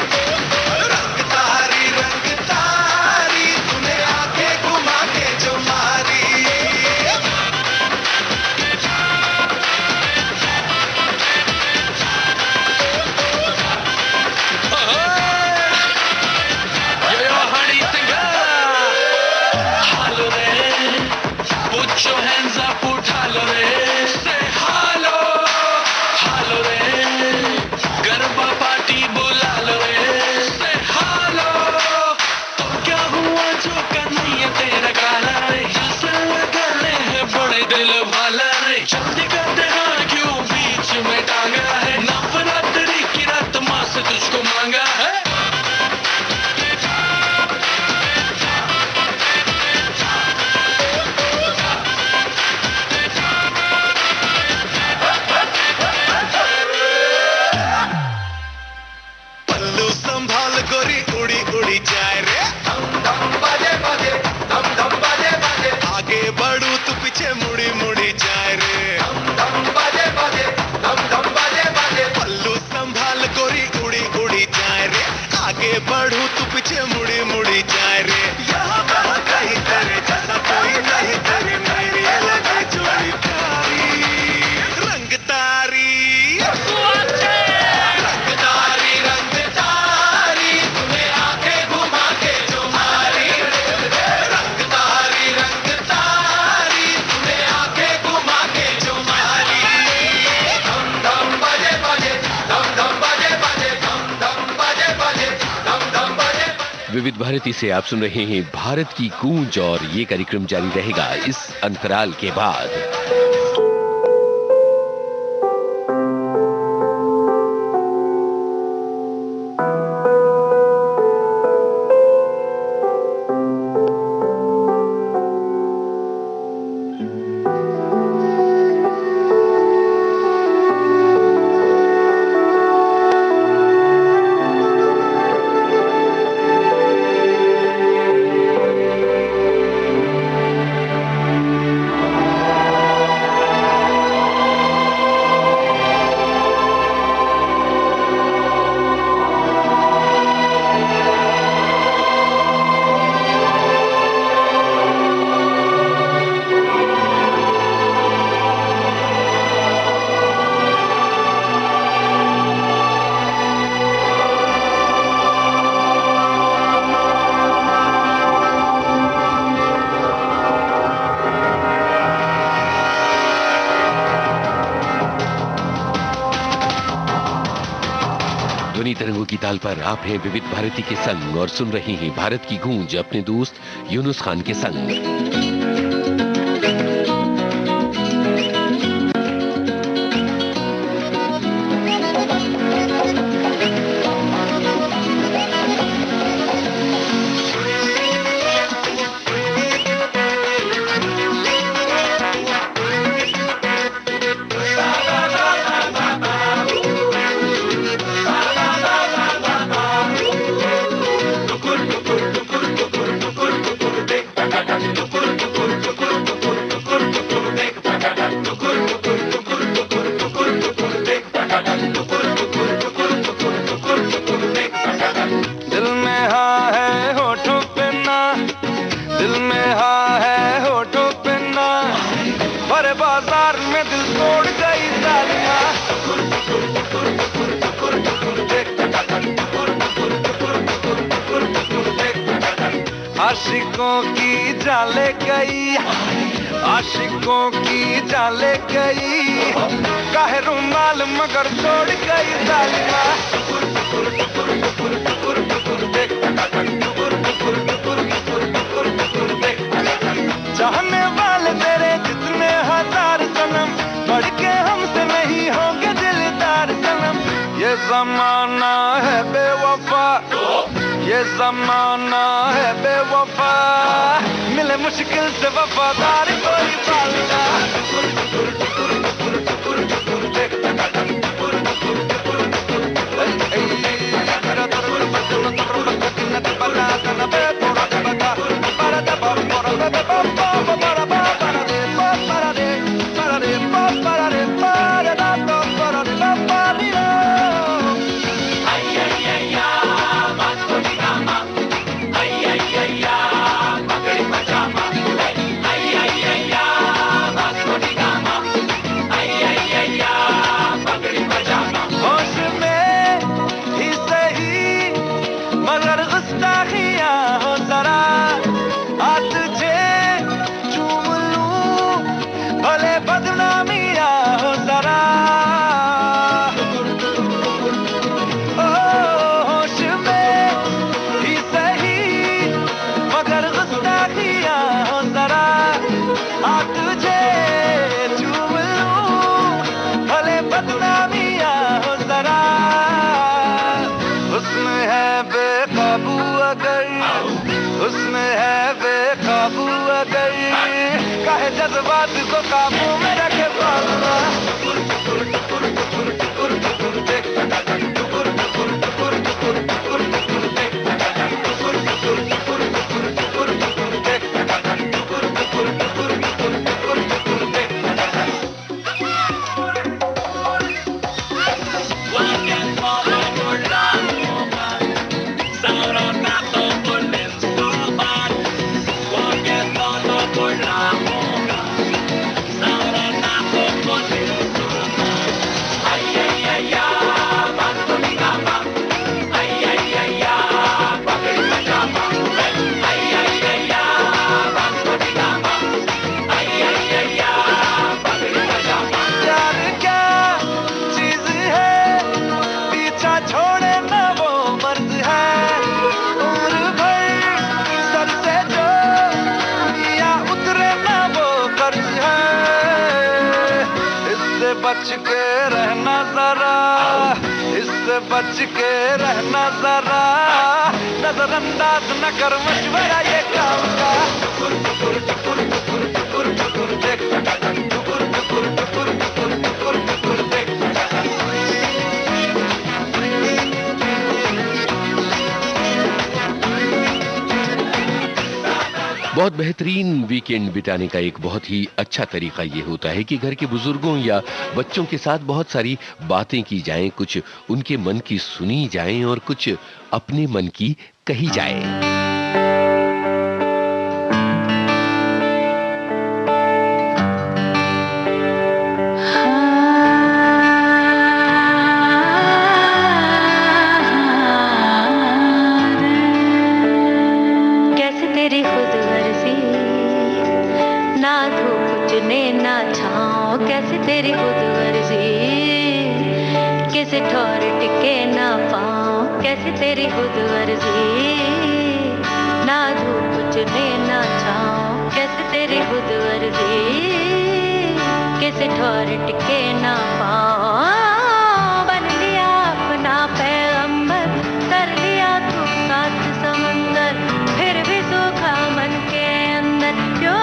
hands up उठा लो रे say hello hello रे गरबा पार्टी बुला लो रे say hello तो क्या हुआ जो कन्हैया तेरा काला रे जिसे गले है बड़े दिल वाला रे जल्दी करते हाँ क्यों बीच में टांगा है नवरात्रि की रात माँ से तुझको मांगा है पल्लू संभाल गोरी उड़ी उड़ी जाए रे धम धम बाजे बाजे धम धम बाजे बाजे आगे बढ़ू तू पीछे मुड़ी मुड़ी जाए रे धम धम बाजे बाजे धम धम बाजे बाजे पल्लू संभाल गोरी उड़ी उड़ी जाए रे आगे बढ़ू तू पीछे मुड़ी मुड़ी जाए रे यहाँ कहाँ कहीं तेरे जैसा कोई नहीं तेरी मेरी लगे जोड़ी प्यारी रंग तारी विविध भारती से आप सुन रहे हैं भारत की गूंज और ये कार्यक्रम जारी रहेगा इस अंतराल के बाद। ध्वनि तरंगों की ताल पर आप हैं विविध भारती के संग और सुन रहे हैं भारत की गूंज अपने दोस्त यूनुस खान के संग। आशिकों की जाले गई, आशिकों की जाले गई, काहे रुमाल मगर छोड़ गई जालिमा। चाहने वाले तेरे जितने हजार सनम, बढ़ के हमसे नहीं होंगे दिलदार सनम। ये जमाना है बेवफा, ये जमाना है बेवफा, मिले मुश्किल से वफादार कोई पालना। भले बदनामिया हो जरा ओ होश में ही सही मगर गुस्ताखिया हो जरा आ तुझे चूम लूं भले बदनामिया हो जरा हुस्न है बेकाबू अगर हुस्न है बेकाबू अगर काहे जज्बात को काबू में रखे पालना बच के रहना जरा इससे बच के रहना जरा नजरअंदाज न कर मशवरा ये काम का बहुत बेहतरीन वीकेंड बिताने का एक बहुत ही अच्छा तरीका ये होता है कि घर के बुजुर्गों या बच्चों के साथ बहुत सारी बातें की जाएं, कुछ उनके मन की सुनी जाएं और कुछ अपने मन की कही जाए। तेरी खुद वर्जी कैसे ठौर टिके ना पाऊं कैसे तेरी खुद वर्जी ना धूप चुने ना छाऊं कैसे तेरी खुद वर्जी कैसे ठौर टिके ना पाऊं बन लिया अपना पैगंबर कर लिया तू साथ समंदर फिर भी सूखा मन के अंदर क्यों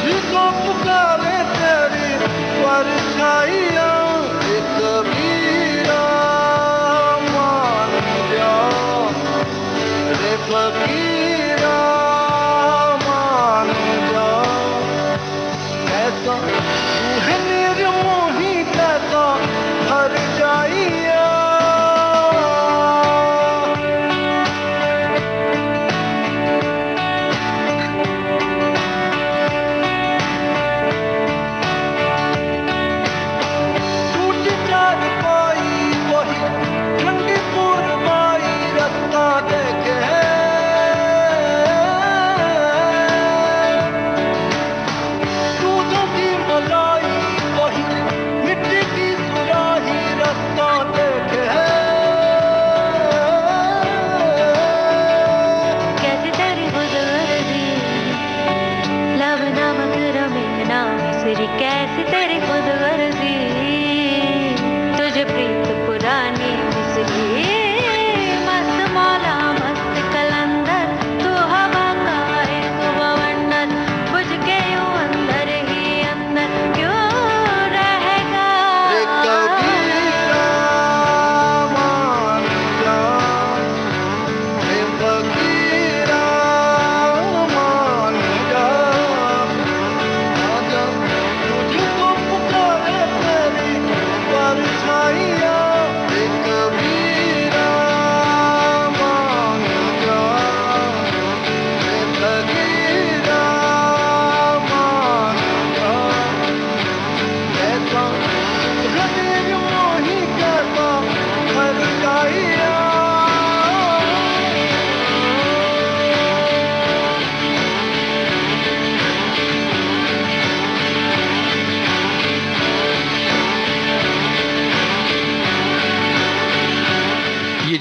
तुझको पुकारे तेरी परछाइयां कभी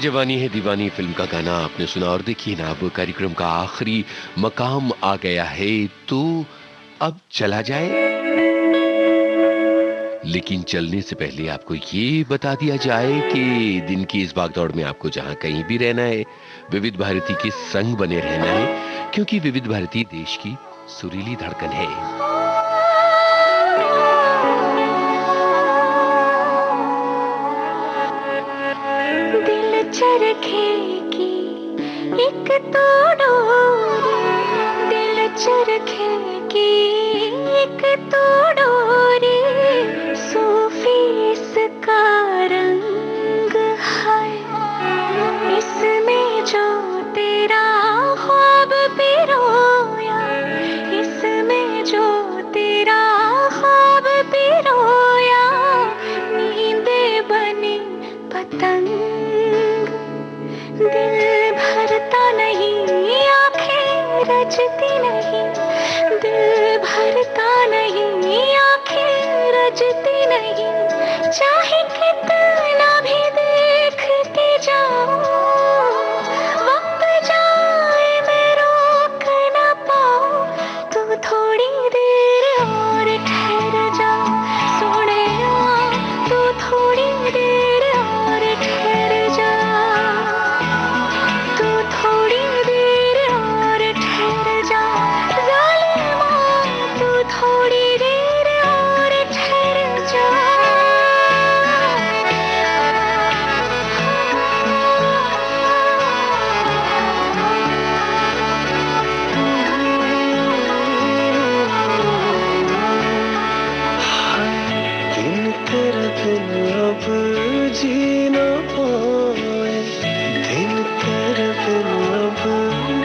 जवानी है दीवानी फिल्म का गाना आपने सुना और देखिए ना अब कार्यक्रम का आखिरी मकाम आ गया है तो अब चला जाए। लेकिन चलने से पहले आपको ये बता दिया जाए कि दिन की इस भागदौड़ में आपको जहां कहीं भी रहना है विविध भारती के संग बने रहना है, क्योंकि विविध भारती देश की सुरीली धड़कन है। चरखे की एक तो डोरी, दिल चरखे की एक तो डोरी, सूफी इसका रंग है, इसमें जो तेरा ख्वाब पिरोया, इसमें जो तेरा ख्वाब पिरोया, नींदे बनी पतंग, दिल भरता नहीं आंखें रजती नहीं, दिल भरता नहीं आंखें रजती नहीं, चाहे कितना भी देखते जाओ, वक्त जाए मैं रोक न पाऊं, तू थोड़ी देर और ठहर जा, सोनिया तू थोड़ी देर और ठहर जा, थोड़ी देर और ठहर जा, ज़ालिमा तू थोड़ी देर और ठहर जा। दिन तेरा दिन अब जी ना पाए, दिन तेरा दिन अब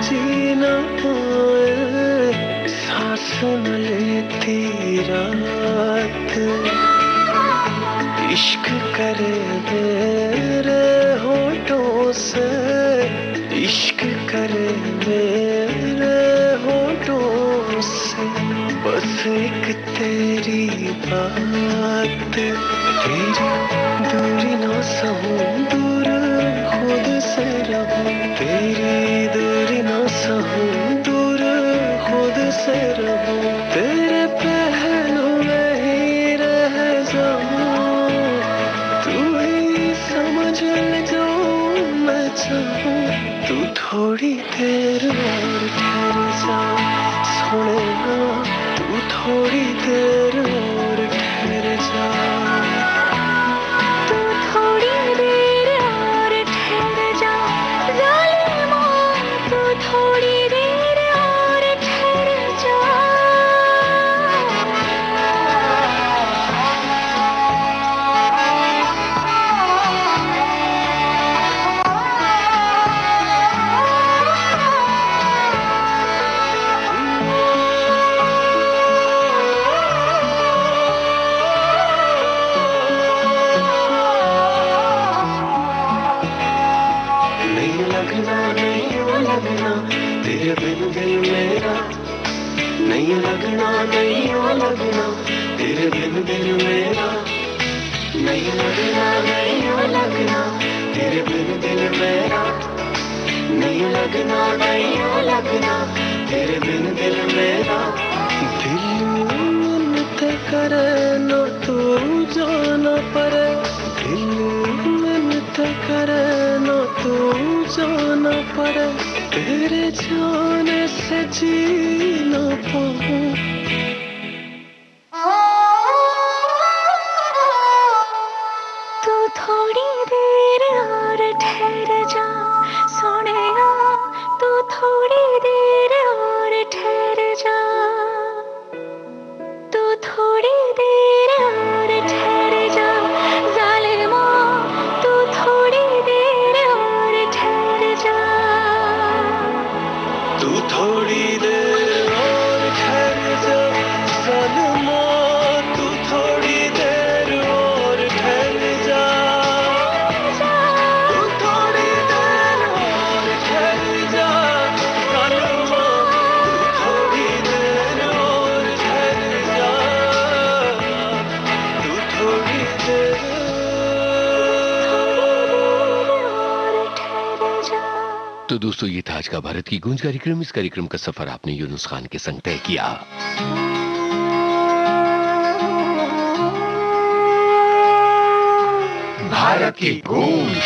जी ना पाए, सांस न लेती रात, इश्क करे मेरे होठों से, इश्क करे मेरे होठों से, बस एक तेरी बात, तेरी दूरी ना सहूं, दूर खुद से रहूं, तेरी दूरी ना सहूं, दूर खुद से रहूं, तेरे पहलू में ही रह जाऊं, तू ही समझ ले जो मैं चाहूं, तू थोड़ी देर और ठहर जा, सोनिया तू थोड़ी देर और ठहर जा, तू थोड़ी देर और ठहर जा, ज़ालिमा तू थोड़ी देर और ठहर जा। नहीं लगना नहीं वो लगना तेरे बिन दिल मेरा, नहीं लगना नहीं वो लगना तेरे बिन दिल मेरा, नहीं लगना नहीं वो लगना तेरे बिन दिल मेरा, नहीं लगना नहीं वो लगना तेरे बिन दिल मेरा, दिल मिन्नत करे ना तू जाना पड़े, दिल मिन्नत करे ना तू जाना पड़े, तेरे जाने से जी ना पाऊं, तू थोड़ी देर और ठहर जा, सोनिया तू थोड़ी देर और ठहर जा, तू थोड़ी देर और ठहर जा, ज़ालिमा तू थोड़ी देर और ठहर जा, तू थोड़ी देर और ठहर जा, ज़ालिमा तू थोड़ी देर और ठहर जा, तू थोड़ी देर और ठहर जा, ज़ालिमा तू थोड़ी देर और ठहर जा, तू थोड़ी देर तो दोस्तों ये था आज का भारत की गूंज कार्यक्रम। इस कार्यक्रम का सफर आपने यूनुस खान के संग तय किया। भारत की गूंज।